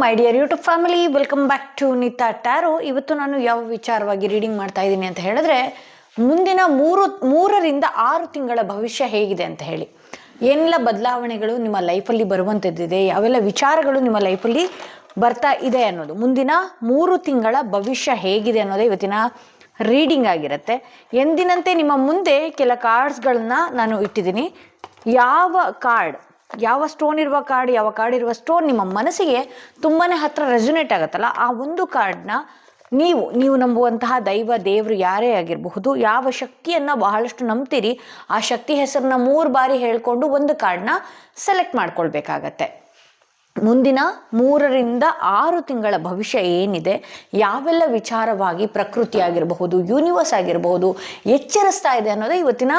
My dear YouTube family, welcome back to Neeta tarot. ಇವತ್ತು ನಾನು ಯಾವ ವಿಚಾರವಾಗಿ ರೀಡಿಂಗ್ ಮಾಡ್ತಾ ಇದ್ದೀನಿ ಅಂತ ಹೇಳಿದ್ರೆ, ಮುಂದಿನ 3 ತಿಂಗಳ ಭವಿಷ್ಯ ಹೇಗಿದೆ ಅಂತ ಹೇಳಿ, ಏನೆಲ್ಲ ಬದಲಾವಣೆಗಳು ನಿಮ್ಮ ಲೈಫಲ್ಲಿ ಬರುವಂಥದ್ದಿದೆ, ಯಾವೆಲ್ಲ ವಿಚಾರಗಳು ನಿಮ್ಮ ಲೈಫಲ್ಲಿ ಬರ್ತಾ ಇದೆ ಅನ್ನೋದು, ಮುಂದಿನ 3 ತಿಂಗಳ ಭವಿಷ್ಯ ಹೇಗಿದೆ ಅನ್ನೋದೇ ಇವತ್ತಿನ ರೀಡಿಂಗ್ ಆಗಿರುತ್ತೆ. ಎಂದಿನಂತೆ ನಿಮ್ಮ ಮುಂದೆ ಕೆಲ ಕಾರ್ಡ್ಸ್ಗಳನ್ನ ನಾನು ಇಟ್ಟಿದ್ದೀನಿ. ಯಾವ ಸ್ಟೋನ್ ಇರುವ ಕಾರ್ಡ್, ಯಾವ ಕಾರ್ಡ್ ಇರುವ ಸ್ಟೋನ್ ನಿಮ್ಮ ಮನಸ್ಸಿಗೆ ತುಂಬಾ ಹತ್ರ ರೆಸೊನೇಟ್ ಆಗುತ್ತಲ್ಲ, ಆ ಒಂದು ಕಾರ್ಡ್ನ ನೀವು ನಂಬುವಂತಹ ದೇವರು ಯಾರೇ ಆಗಿರಬಹುದು, ಯಾವ ಶಕ್ತಿಯನ್ನು ಬಹಳಷ್ಟು ನಂಬ್ತೀರಿ ಆ ಶಕ್ತಿ ಹೆಸರನ್ನ 3 ಬಾರಿ ಹೇಳ್ಕೊಂಡು ಒಂದು ಕಾರ್ಡ್ನ ಸೆಲೆಕ್ಟ್ ಮಾಡ್ಕೊಳ್ಬೇಕಾಗತ್ತೆ. ಮುಂದಿನ 3 ತಿಂಗಳ ಭವಿಷ್ಯ ಏನಿದೆ, ಯಾವೆಲ್ಲ ವಿಚಾರವಾಗಿ ಪ್ರಕೃತಿ ಆಗಿರಬಹುದು, ಯೂನಿವರ್ಸ್ ಆಗಿರಬಹುದು ಎಚ್ಚರಿಸ್ತಾ ಇದೆ ಅನ್ನೋದೇ ಇವತ್ತಿನ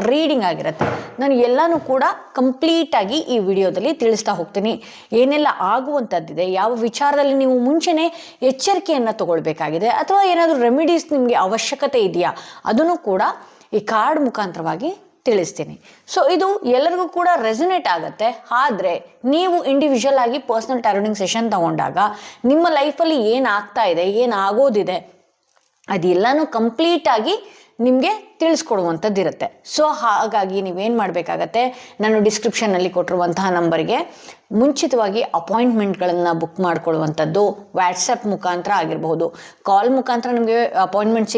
ರೀಡಿಂಗ್ ಆಗಿರುತ್ತೆ. ನಾನು ಎಲ್ಲನೂ ಕೂಡ ಕಂಪ್ಲೀಟಾಗಿ ಈ ವಿಡಿಯೋದಲ್ಲಿ ತಿಳಿಸ್ತಾ ಹೋಗ್ತೀನಿ. ಏನೆಲ್ಲ ಆಗುವಂಥದ್ದಿದೆ, ಯಾವ ವಿಚಾರದಲ್ಲಿ ನೀವು ಮುಂಚೆನೇ ಎಚ್ಚರಿಕೆಯನ್ನು ತಗೊಳ್ಬೇಕಾಗಿದೆ, ಅಥವಾ ಏನಾದರೂ ರೆಮಿಡೀಸ್ ನಿಮಗೆ ಅವಶ್ಯಕತೆ ಇದೆಯಾ ಅದನ್ನು ಕೂಡ ಈ ಕಾರ್ಡ್ ಮುಖಾಂತರವಾಗಿ ತಿಳಿಸ್ತೀನಿ. ಸೊ ಇದು ಎಲ್ಲರಿಗೂ ಕೂಡ ರೆಸೊನೇಟ್ ಆಗುತ್ತೆ. ಆದರೆ ನೀವು ಇಂಡಿವಿಜುವಲ್ ಆಗಿ ಪರ್ಸನಲ್ ಟ್ಯಾರೋಟಿಂಗ್ ಸೆಷನ್ ತಗೊಂಡಾಗ ನಿಮ್ಮ ಲೈಫಲ್ಲಿ ಏನಾಗ್ತಾ ಇದೆ, ಏನಾಗೋದಿದೆ ಅದೆಲ್ಲನೂ ಕಂಪ್ಲೀಟಾಗಿ ನಿಮಗೆ ತಿಳಿಸ್ಕೊಡುವಂಥದ್ದು ಇರುತ್ತೆ. ಸೊ ಹಾಗಾಗಿ ನೀವೇನು ಮಾಡಬೇಕಾಗತ್ತೆ, ನಾನು ಡಿಸ್ಕ್ರಿಪ್ಷನ್ನಲ್ಲಿ ಕೊಟ್ಟಿರುವಂತಹ ನಂಬರ್ಗೆ ಮುಂಚಿತವಾಗಿ ಅಪಾಯಿಂಟ್ಮೆಂಟ್ಗಳನ್ನು ಬುಕ್ ಮಾಡ್ಕೊಳ್ಳುವಂಥದ್ದು, ವಾಟ್ಸಪ್ ಮುಖಾಂತರ ಆಗಿರಬಹುದು. ಕಾಲ್ ಮುಖಾಂತರ ನಿಮಗೆ ಅಪಾಯಿಂಟ್ಮೆಂಟ್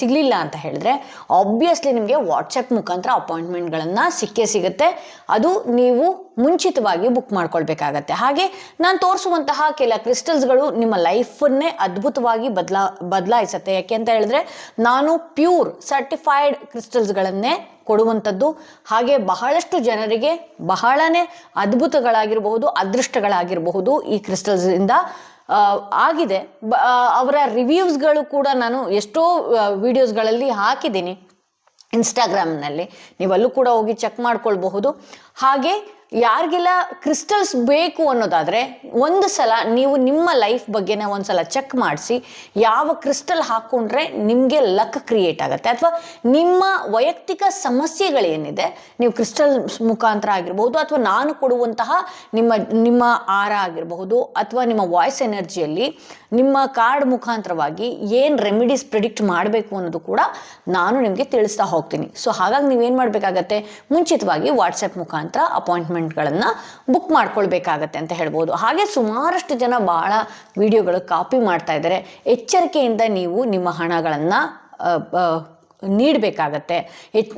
ಸಿಗಲಿಲ್ಲ ಅಂತ ಹೇಳಿದ್ರೆ ಆಬ್ವಿಯಸ್ಲಿ ನಿಮಗೆ ವಾಟ್ಸಪ್ ಮುಖಾಂತರ ಅಪಾಯಿಂಟ್ಮೆಂಟ್ಗಳನ್ನು ಸಿಗುತ್ತೆ. ಅದು ನೀವು ಮುಂಚಿತವಾಗಿ ಬುಕ್ ಮಾಡ್ಕೊಳ್ಬೇಕಾಗತ್ತೆ. ಹಾಗೆ ನಾನು ತೋರಿಸುವಂತಹ ಕೆಲ ಕ್ರಿಸ್ಟಲ್ಸ್ಗಳು ನಿಮ್ಮ ಲೈಫನ್ನೇ ಅದ್ಭುತವಾಗಿ ಬದಲಾಯಿಸುತ್ತೆ. ಯಾಕೆ ಅಂತ ಹೇಳಿದ್ರೆ ನಾನು ಪ್ಯೂರ್ ಸರ್ಟಿಫೈಡ್ ಕ್ರಿಸ್ಟಲ್ಸ್ಗಳನ್ನೇ ಕೊಡುವಂಥದ್ದು. ಹಾಗೆ ಬಹಳಷ್ಟು ಜನರಿಗೆ ಬಹಳನೇ ಅದ್ಭುತಗಳಾಗಿರಬಹುದು, ಅದೃಷ್ಟಗಳಾಗಿರಬಹುದು ಈ ಕ್ರಿಸ್ಟಲ್ಸಿಂದ ಆಗಿದೆ. ಅವರ ರಿವ್ಯೂಸ್ಗಳು ಕೂಡ ನಾನು ಎಷ್ಟೋ ವಿಡಿಯೋಸ್ಗಳಲ್ಲಿ ಹಾಕಿದ್ದೀನಿ ಇನ್ಸ್ಟಾಗ್ರಾಮ್ನಲ್ಲಿ, ನೀವಲ್ಲೂ ಕೂಡ ಹೋಗಿ ಚೆಕ್ ಮಾಡ್ಕೊಳ್ಬಹುದು. ಹಾಗೆ ಯಾರಿಗೆಲ್ಲ ಕ್ರಿಸ್ಟಲ್ಸ್ ಬೇಕು ಅನ್ನೋದಾದರೆ ಒಂದು ಸಲ ನೀವು ನಿಮ್ಮ ಲೈಫ್ ಬಗ್ಗೆನೇ ಒಂದು ಸಲ ಚೆಕ್ ಮಾಡಿಸಿ, ಯಾವ ಕ್ರಿಸ್ಟಲ್ ಹಾಕ್ಕೊಂಡ್ರೆ ನಿಮಗೆ ಲಕ್ ಕ್ರಿಯೇಟ್ ಆಗುತ್ತೆ, ಅಥವಾ ನಿಮ್ಮ ವೈಯಕ್ತಿಕ ಸಮಸ್ಯೆಗಳೇನಿದೆ ನೀವು ಕ್ರಿಸ್ಟಲ್ ಮುಖಾಂತರ ಆಗಿರ್ಬೋದು, ಅಥವಾ ನಾನು ಕೊಡುವಂತಹ ನಿಮ್ಮ ಆರ ಆಗಿರಬಹುದು, ಅಥವಾ ನಿಮ್ಮ ವಾಯ್ಸ್ ಎನರ್ಜಿಯಲ್ಲಿ ನಿಮ್ಮ ಕಾರ್ಡ್ ಮುಖಾಂತರವಾಗಿ ಏನು ರೆಮಿಡೀಸ್ ಪ್ರಿಡಿಕ್ಟ್ ಮಾಡಬೇಕು ಅನ್ನೋದು ಕೂಡ ನಾನು ನಿಮಗೆ ತಿಳಿಸ್ತಾ ಹೋಗ್ತೀನಿ. ಸೊ ಹಾಗಾಗಿ ನೀವೇನು ಮಾಡಬೇಕಾಗತ್ತೆ, ಮುಂಚಿತವಾಗಿ ವಾಟ್ಸಪ್ ಮುಖಾಂತರ ಅಪಾಯಿಂಟ್ಮೆಂಟ್ಗಳನ್ನು ಬುಕ್ ಮಾಡ್ಕೊಳ್ಬೇಕಾಗತ್ತೆ ಅಂತ ಹೇಳ್ಬೋದು. ಹಾಗೆ ಸುಮಾರಷ್ಟು ಜನ ಬಹಳ ವಿಡಿಯೋಗಳು ಕಾಪಿ ಮಾಡ್ತಾ ಇದ್ದಾರೆ. ಎಚ್ಚರಿಕೆಯಿಂದ ನೀವು ನಿಮ್ಮ ಹಣಗಳನ್ನು ನೀಡಬೇಕಾಗತ್ತೆ.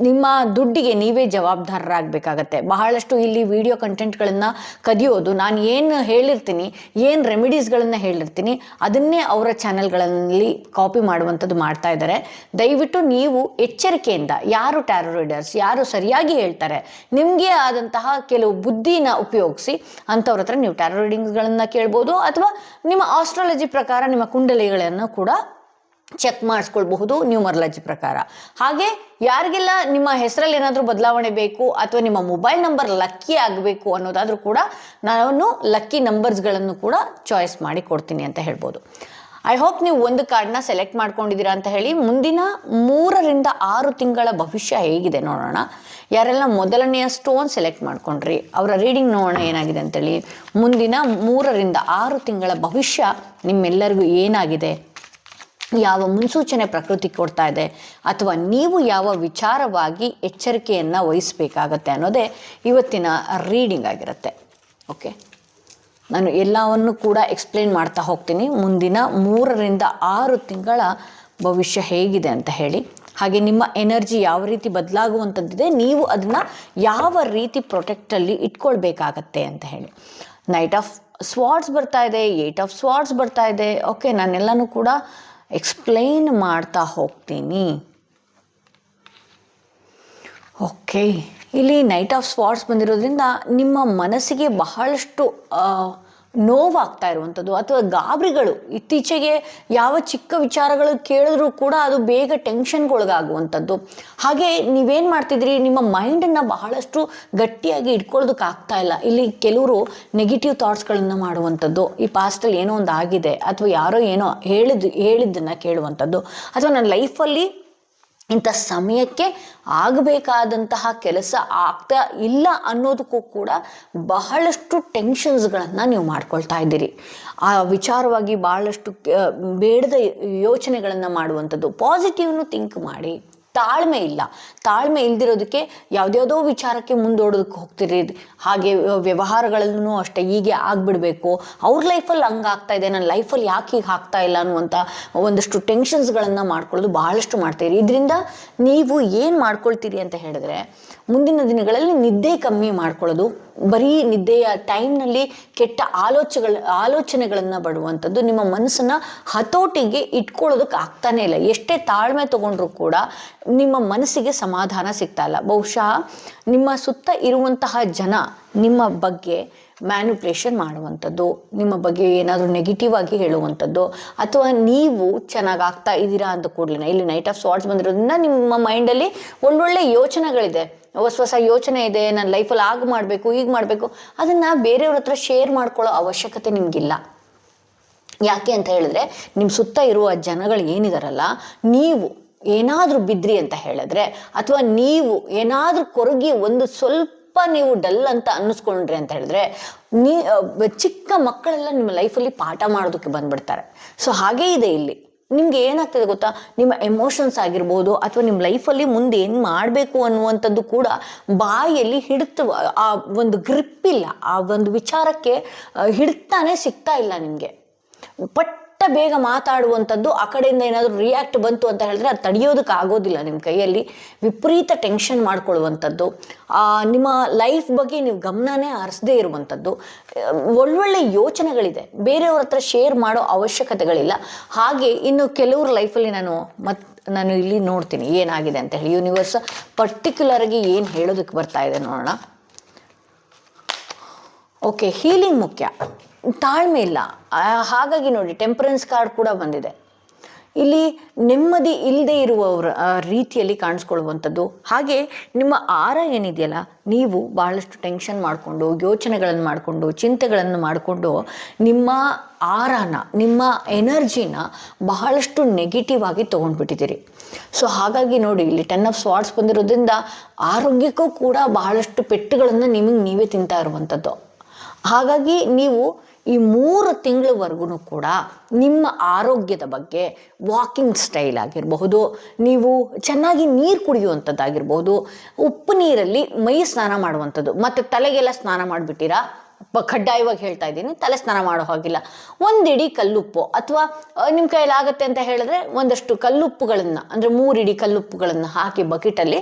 ನಿಮ್ಮ ದುಡ್ಡಿಗೆ ನೀವೇ ಜವಾಬ್ದಾರರಾಗಬೇಕಾಗತ್ತೆ. ಬಹಳಷ್ಟು ಇಲ್ಲಿ ವಿಡಿಯೋ ಕಂಟೆಂಟ್ಗಳನ್ನು ಕದಿಯೋದು, ನಾನು ಏನು ಹೇಳಿರ್ತೀನಿ, ಏನು ರೆಮಿಡೀಸ್ಗಳನ್ನು ಹೇಳಿರ್ತೀನಿ ಅದನ್ನೇ ಅವರ ಚಾನೆಲ್ಗಳಲ್ಲಿ ಕಾಪಿ ಮಾಡುವಂಥದ್ದು ಮಾಡ್ತಾ ಇದ್ದಾರೆ. ದಯವಿಟ್ಟು ನೀವು ಎಚ್ಚರಿಕೆಯಿಂದ, ಯಾರು ಟ್ಯಾರೋ ರೀಡರ್ಸ್, ಯಾರು ಸರಿಯಾಗಿ ಹೇಳ್ತಾರೆ, ನಿಮಗೆ ಆದಂತಹ ಕೆಲವು ಬುದ್ಧಿನ ಉಪಯೋಗಿಸಿ ಅಂಥವ್ರ ಹತ್ರ ನೀವು ಟ್ಯಾರೋ ರೀಡಿಂಗ್ಸ್ಗಳನ್ನು ಕೇಳ್ಬೋದು, ಅಥವಾ ನಿಮ್ಮ ಆಸ್ಟ್ರಾಲಜಿ ಪ್ರಕಾರ ನಿಮ್ಮ ಕುಂಡಲಿಗಳನ್ನು ಕೂಡ ಚೆಕ್ ಮಾಡಿಸ್ಕೊಳ್ಬಹುದು ನ್ಯೂಮರಾಲಜಿ ಪ್ರಕಾರ. ಹಾಗೆ ಯಾರಿಗೆಲ್ಲ ನಿಮ್ಮ ಹೆಸರಲ್ಲಿ ಏನಾದರೂ ಬದಲಾವಣೆ ಬೇಕು, ಅಥವಾ ನಿಮ್ಮ ಮೊಬೈಲ್ ನಂಬರ್ ಲಕ್ಕಿ ಆಗಬೇಕು ಅನ್ನೋದಾದರೂ ಕೂಡ ನಾನು ಲಕ್ಕಿ ನಂಬರ್ಸ್ಗಳನ್ನು ಕೂಡ ಚಾಯ್ಸ್ ಮಾಡಿ ಕೊಡ್ತೀನಿ ಅಂತ ಹೇಳ್ಬೋದು. ಐ ಹೋಪ್ ನೀವು ಒಂದು ಕಾರ್ಡ್ನ ಸೆಲೆಕ್ಟ್ ಮಾಡ್ಕೊಂಡಿದ್ದೀರಾ ಅಂತ ಹೇಳಿ. ಮುಂದಿನ 3 ತಿಂಗಳ ಭವಿಷ್ಯ ಹೇಗಿದೆ ನೋಡೋಣ. ಯಾರೆಲ್ಲ ಮೊದಲನೆಯ ಸ್ಟೋನ್ ಸೆಲೆಕ್ಟ್ ಮಾಡ್ಕೊಂಡ್ರಿ ಅವರ ರೀಡಿಂಗ್ ನೋಡೋಣ ಏನಾಗಿದೆ ಅಂತೇಳಿ. ಮುಂದಿನ 3 ತಿಂಗಳ ಭವಿಷ್ಯ ನಿಮ್ಮೆಲ್ಲರಿಗೂ ಏನಾಗಿದೆ, ಯಾವ ಮುನ್ಸೂಚನೆ ಪ್ರಕೃತಿ ಕೊಡ್ತಾ ಇದೆ, ಅಥವಾ ನೀವು ಯಾವ ವಿಚಾರವಾಗಿ ಎಚ್ಚರಿಕೆಯನ್ನು ವಹಿಸಬೇಕಾಗತ್ತೆ ಅನ್ನೋದೇ ಇವತ್ತಿನ ರೀಡಿಂಗ್ ಆಗಿರುತ್ತೆ. ಓಕೆ, ನಾನು ಎಲ್ಲವನ್ನು ಕೂಡ ಎಕ್ಸ್ಪ್ಲೇನ್ ಮಾಡ್ತಾ ಹೋಗ್ತೀನಿ. ಮುಂದಿನ 3 ತಿಂಗಳ ಭವಿಷ್ಯ ಹೇಗಿದೆ ಅಂತ ಹೇಳಿ, ಹಾಗೆ ನಿಮ್ಮ ಎನರ್ಜಿ ಯಾವ ರೀತಿ ಬದಲಾಗುವಂಥದ್ದಿದೆ, ನೀವು ಅದನ್ನು ಯಾವ ರೀತಿ ಪ್ರೊಟೆಕ್ಟಲ್ಲಿ ಇಟ್ಕೊಳ್ಬೇಕಾಗತ್ತೆ ಅಂತ ಹೇಳಿ. ನೈಟ್ ಆಫ್ ಸ್ವಾರ್ಡ್ಸ್ ಬರ್ತಾ ಇದೆ, 8 ಆಫ್ ಸ್ವಾರ್ಡ್ಸ್ ಬರ್ತಾ ಇದೆ. ಓಕೆ, ನಾನೆಲ್ಲನೂ ಕೂಡ ಎಕ್ಸ್ಪ್ಲೈನ್ ಮಾಡ್ತಾ ಹೋಗ್ತೀನಿ. ಓಕೆ, ಇಲ್ಲಿ ನೈಟ್ ಆಫ್ ಸ್ವಾರ್ಡ್ಸ್ ಬಂದಿರೋದ್ರಿಂದ ನಿಮ್ಮ ಮನಸ್ಸಿಗೆ ಬಹಳಷ್ಟು ನೋವಾಗ್ತಾ ಇರುವಂಥದ್ದು, ಅಥವಾ ಗಾಬರಿಗಳು, ಇತ್ತೀಚೆಗೆ ಯಾವ ಚಿಕ್ಕ ವಿಚಾರಗಳು ಕೇಳಿದ್ರೂ ಕೂಡ ಅದು ಬೇಗ ಟೆನ್ಷನ್ಗೊಳಗಾಗುವಂಥದ್ದು. ಹಾಗೆ ನೀವೇನು ಮಾಡ್ತಿದ್ರಿ, ನಿಮ್ಮ ಮೈಂಡನ್ನು ಬಹಳಷ್ಟು ಗಟ್ಟಿಯಾಗಿ ಇಟ್ಕೊಳ್ಳೋದಕ್ಕೆ ಆಗ್ತಾ ಇಲ್ಲ. ಇಲ್ಲಿ ಕೆಲವರು ನೆಗೆಟಿವ್ ಥಾಟ್ಸ್ಗಳನ್ನು ಮಾಡುವಂಥದ್ದು, ಈ ಪಾಸ್ಟಲ್ಲಿ ಏನೋ ಒಂದು ಆಗಿದೆ, ಅಥವಾ ಯಾರೋ ಏನೋ ಹೇಳಿದ್ದನ್ನು ಕೇಳುವಂಥದ್ದು, ಅಥವಾ ನನ್ನ ಲೈಫಲ್ಲಿ ಇಂಥ ಸಮಯಕ್ಕೆ ಆಗಬೇಕಾದಂತಹ ಕೆಲಸ ಆಗ್ತಾ ಇಲ್ಲ ಅನ್ನೋದಕ್ಕೂ ಕೂಡ ಬಹಳಷ್ಟು ಟೆನ್ಷನ್ಸ್ಗಳನ್ನು ನೀವು ಮಾಡ್ಕೊಳ್ತಾ ಇದ್ದೀರಿ. ಆ ವಿಚಾರವಾಗಿ ಬಹಳಷ್ಟು ಬೇಡದ ಯೋಚನೆಗಳನ್ನು ಮಾಡುವಂಥದ್ದು. ಪಾಸಿಟಿವ್ನು ಥಿಂಕ್ ಮಾಡಿ. ತಾಳ್ಮೆ ಇಲ್ಲ. ತಾಳ್ಮೆ ಇಲ್ದಿರೋದಕ್ಕೆ ಯಾವುದ್ಯಾವುದೋ ವಿಚಾರಕ್ಕೆ ಮುಂದೋಡೋದಕ್ಕೆ ಹೋಗ್ತಿರಿ. ಹಾಗೆ ವ್ಯವಹಾರಗಳಲ್ಲೂ ಅಷ್ಟೇ, ಹೀಗೆ ಆಗಿಬಿಡ್ಬೇಕು, ಅವ್ರ ಲೈಫಲ್ಲಿ ಹಂಗಾಗ್ತಾ ಇದೆ, ನನ್ನ ಲೈಫಲ್ಲಿ ಯಾಕೆ ಹೀಗೆ ಆಗ್ತಾ ಇಲ್ಲ ಅನ್ನುವಂಥ ಒಂದಷ್ಟು ಟೆನ್ಷನ್ಸ್ಗಳನ್ನು ಮಾಡ್ಕೊಳ್ಳೋದು ಬಹಳಷ್ಟು ಮಾಡ್ತೀರಿ. ಇದರಿಂದ ನೀವು ಏನು ಮಾಡ್ಕೊಳ್ತೀರಿ ಅಂತ ಹೇಳಿದ್ರೆ, ಮುಂದಿನ ದಿನಗಳಲ್ಲಿ ನಿದ್ದೆ ಕಮ್ಮಿ ಮಾಡ್ಕೊಳ್ಳೋದು, ಬರೀ ನಿದ್ದೆಯ ಟೈಮ್ನಲ್ಲಿ ಕೆಟ್ಟ ಆಲೋಚನೆಗಳನ್ನು ಬರುವಂಥದ್ದು, ನಿಮ್ಮ ಮನಸ್ಸನ್ನು ಹತೋಟಿಗೆ ಇಟ್ಕೊಳ್ಳೋದಕ್ಕೆ ಆಗ್ತಾನೆ ಇಲ್ಲ. ಎಷ್ಟೇ ತಾಳ್ಮೆ ತಗೊಂಡ್ರೂ ಕೂಡ ನಿಮ್ಮ ಮನಸ್ಸಿಗೆ ಸಮಾಧಾನ ಸಿಗ್ತಾ ಇಲ್ಲ. ಬಹುಶಃ ನಿಮ್ಮ ಸುತ್ತ ಇರುವಂತಹ ಜನ ನಿಮ್ಮ ಬಗ್ಗೆ ಮ್ಯಾನ್ಯುಪ್ಲೇಷನ್ ಮಾಡುವಂಥದ್ದು, ನಿಮ್ಮ ಬಗ್ಗೆ ಏನಾದರೂ ನೆಗೆಟಿವ್ ಆಗಿ ಹೇಳುವಂಥದ್ದು, ಅಥವಾ ನೀವು ಚೆನ್ನಾಗಿ ಆಗ್ತಾ ಇದ್ದೀರಾ ಅಂತ ಕೂಡಲೇ, ಇಲ್ಲಿ ನೈಟ್ ಆಫ್ ಸ್ವಾರ್ಡ್ಸ್ ಬಂದಿರೋದ್ರಿಂದ ನಿಮ್ಮ ಮೈಂಡಲ್ಲಿ ಒಳ್ಳೊಳ್ಳೆ ಯೋಚನೆಗಳಿದೆ, ಹೊಸ ಯೋಚನೆ ಇದೆ, ನನ್ನ ಲೈಫಲ್ಲಿ ಆಗ ಮಾಡಬೇಕು, ಈಗ ಮಾಡಬೇಕು, ಅದನ್ನು ಬೇರೆಯವ್ರ ಹತ್ರ ಶೇರ್ ಮಾಡ್ಕೊಳ್ಳೋ ಅವಶ್ಯಕತೆ ನಿಮಗಿಲ್ಲ. ಯಾಕೆ ಅಂತ ಹೇಳಿದ್ರೆ, ನಿಮ್ಮ ಸುತ್ತ ಇರುವ ಜನಗಳು ಏನಿದಾರಲ್ಲ, ನೀವು ಏನಾದರೂ ಬಿದ್ರಿ ಅಂತ ಹೇಳಿದ್ರೆ, ಅಥವಾ ನೀವು ಏನಾದರೂ ಕೊರಗಿ ಒಂದು ಸ್ವಲ್ಪ ನೀವು ಡಲ್ ಅಂತ ಅನ್ನಿಸ್ಕೊಂಡ್ರಿ ಅಂತ ಹೇಳಿದ್ರೆ, ಚಿಕ್ಕ ಮಕ್ಕಳೆಲ್ಲ ನಿಮ್ಮ ಲೈಫಲ್ಲಿ ಪಾಠ ಮಾಡೋದಕ್ಕೆ ಬಂದ್ಬಿಡ್ತಾರೆ. ಸೊ ಹಾಗೇ ಇದೆ ಇಲ್ಲಿ. ನಿಮ್ಗೆ ಏನಾಗ್ತದೆ ಗೊತ್ತಾ, ನಿಮ್ಮ ಎಮೋಷನ್ಸ್ ಆಗಿರ್ಬೋದು, ಅಥವಾ ನಿಮ್ಮ ಲೈಫಲ್ಲಿ ಮುಂದೆ ಏನು ಮಾಡಬೇಕು ಅನ್ನುವಂಥದ್ದು ಕೂಡ ಬಾಯಲ್ಲಿ ಆ ಒಂದು ಗ್ರಿಪ್ ಇಲ್ಲ, ಆ ಒಂದು ವಿಚಾರಕ್ಕೆ ಹಿಡ್ತಾನೆ ಸಿಗ್ತಾ ಇಲ್ಲ ನಿಮಗೆ. ಬೇಗ ಮಾತಾಡುವಂಥದ್ದು, ಆ ಕಡೆಯಿಂದ ಏನಾದರೂ ರಿಯಾಕ್ಟ್ ಬಂತು ಅಂತ ಹೇಳಿದ್ರೆ ಅದು ತಡೆಯೋದಕ್ಕೆ ಆಗೋದಿಲ್ಲ ನಿಮ್ಮ ಕೈಯಲ್ಲಿ. ವಿಪರೀತ ಟೆನ್ಷನ್ ಮಾಡ್ಕೊಳ್ಳುವಂಥದ್ದು, ನಿಮ್ಮ ಲೈಫ್ ಬಗ್ಗೆ ನೀವು ಗಮನನೇ ಹರಿಸದೇ ಇರುವಂಥದ್ದು, ಒಳ್ಳೊಳ್ಳೆ ಯೋಚನೆಗಳಿದೆ, ಬೇರೆಯವ್ರ ಹತ್ರ ಶೇರ್ ಮಾಡೋ ಅವಶ್ಯಕತೆಗಳಿಲ್ಲ. ಹಾಗೆ ಇನ್ನು ಕೆಲವ್ರ ಲೈಫಲ್ಲಿ ನಾನು ಇಲ್ಲಿ ನೋಡ್ತೀನಿ ಏನಾಗಿದೆ ಅಂತ ಹೇಳಿ. ಯೂನಿವರ್ಸ್ ಪರ್ಟಿಕ್ಯುಲರಾಗಿ ಏನು ಹೇಳೋದಕ್ಕೆ ಬರ್ತಾ ಇದೆ ನೋಡೋಣ. ಓಕೆ, ಹೀಲಿಂಗ್ ಮುಖ್ಯ, ತಾಳ್ಮೆ ಇಲ್ಲ. ಹಾಗಾಗಿ ನೋಡಿ, ಟೆಂಪರೆನ್ಸ್ ಕಾರ್ಡ್ ಕೂಡ ಬಂದಿದೆ. ಇಲ್ಲಿ ನೆಮ್ಮದಿ ಇಲ್ಲದೆ ಇರುವವರ ರೀತಿಯಲ್ಲಿ ಕಾಣಿಸ್ಕೊಳ್ಳುವಂಥದ್ದು. ಹಾಗೆ ನಿಮ್ಮ ಆರ ಏನಿದೆಯಲ್ಲ, ನೀವು ಬಹಳಷ್ಟು ಟೆನ್ಷನ್ ಮಾಡಿಕೊಂಡು, ಯೋಚನೆಗಳನ್ನು ಮಾಡಿಕೊಂಡು, ಚಿಂತೆಗಳನ್ನು ಮಾಡಿಕೊಂಡು, ನಿಮ್ಮ ಆರಾನ, ನಿಮ್ಮ ಎನರ್ಜಿನ ಬಹಳಷ್ಟು ನೆಗೆಟಿವ್ ಆಗಿ ತೊಗೊಂಡ್ಬಿಟ್ಟಿದ್ದೀರಿ. ಸೊ ಹಾಗಾಗಿ ನೋಡಿ, ಇಲ್ಲಿ 10 ಆಫ್ ಸ್ವಾರ್ಡ್ಸ್ ಬಂದಿರೋದ್ರಿಂದ ಆರೋಗ್ಯಕ್ಕೂ ಕೂಡ ಬಹಳಷ್ಟು ಪೆಟ್ಟುಗಳನ್ನು ನೀವೇ ತಿಂತಾ ಇರುವಂಥದ್ದು. ಹಾಗಾಗಿ ನೀವು ಈ 3 ತಿಂಗಳವರೆಗೂ ಕೂಡ ನಿಮ್ಮ ಆರೋಗ್ಯದ ಬಗ್ಗೆ, ವಾಕಿಂಗ್ ಸ್ಟೈಲ್ ಆಗಿರಬಹುದು, ನೀವು ಚೆನ್ನಾಗಿ ನೀರು ಕುಡಿಯುವಂಥದ್ದಾಗಿರ್ಬೋದು, ಉಪ್ಪು ನೀರಲ್ಲಿ ಮೈ ಸ್ನಾನ ಮಾಡುವಂಥದ್ದು, ಮತ್ತು ತಲೆಗೆಲ್ಲ ಸ್ನಾನ ಮಾಡಿಬಿಟ್ಟಿರಾ, ಕಡ್ಡಾಯವಾಗಿ ಹೇಳ್ತಾ ಇದ್ದೀನಿ, ತಲೆ ಸ್ನಾನ ಮಾಡೋ ಹಾಗಿಲ್ಲ. ಒಂದಿಡಿ ಕಲ್ಲುಪ್ಪು, ಅಥವಾ ನಿಮ್ಮ ಕೈಲಾಗತ್ತೆ ಅಂತ ಹೇಳಿದ್ರೆ ಒಂದಷ್ಟು ಕಲ್ಲುಪ್ಪುಗಳನ್ನು, ಅಂದರೆ 3 ಇಡಿ ಕಲ್ಲುಪ್ಪುಗಳನ್ನು ಹಾಕಿ ಬಕೆಟಲ್ಲಿ,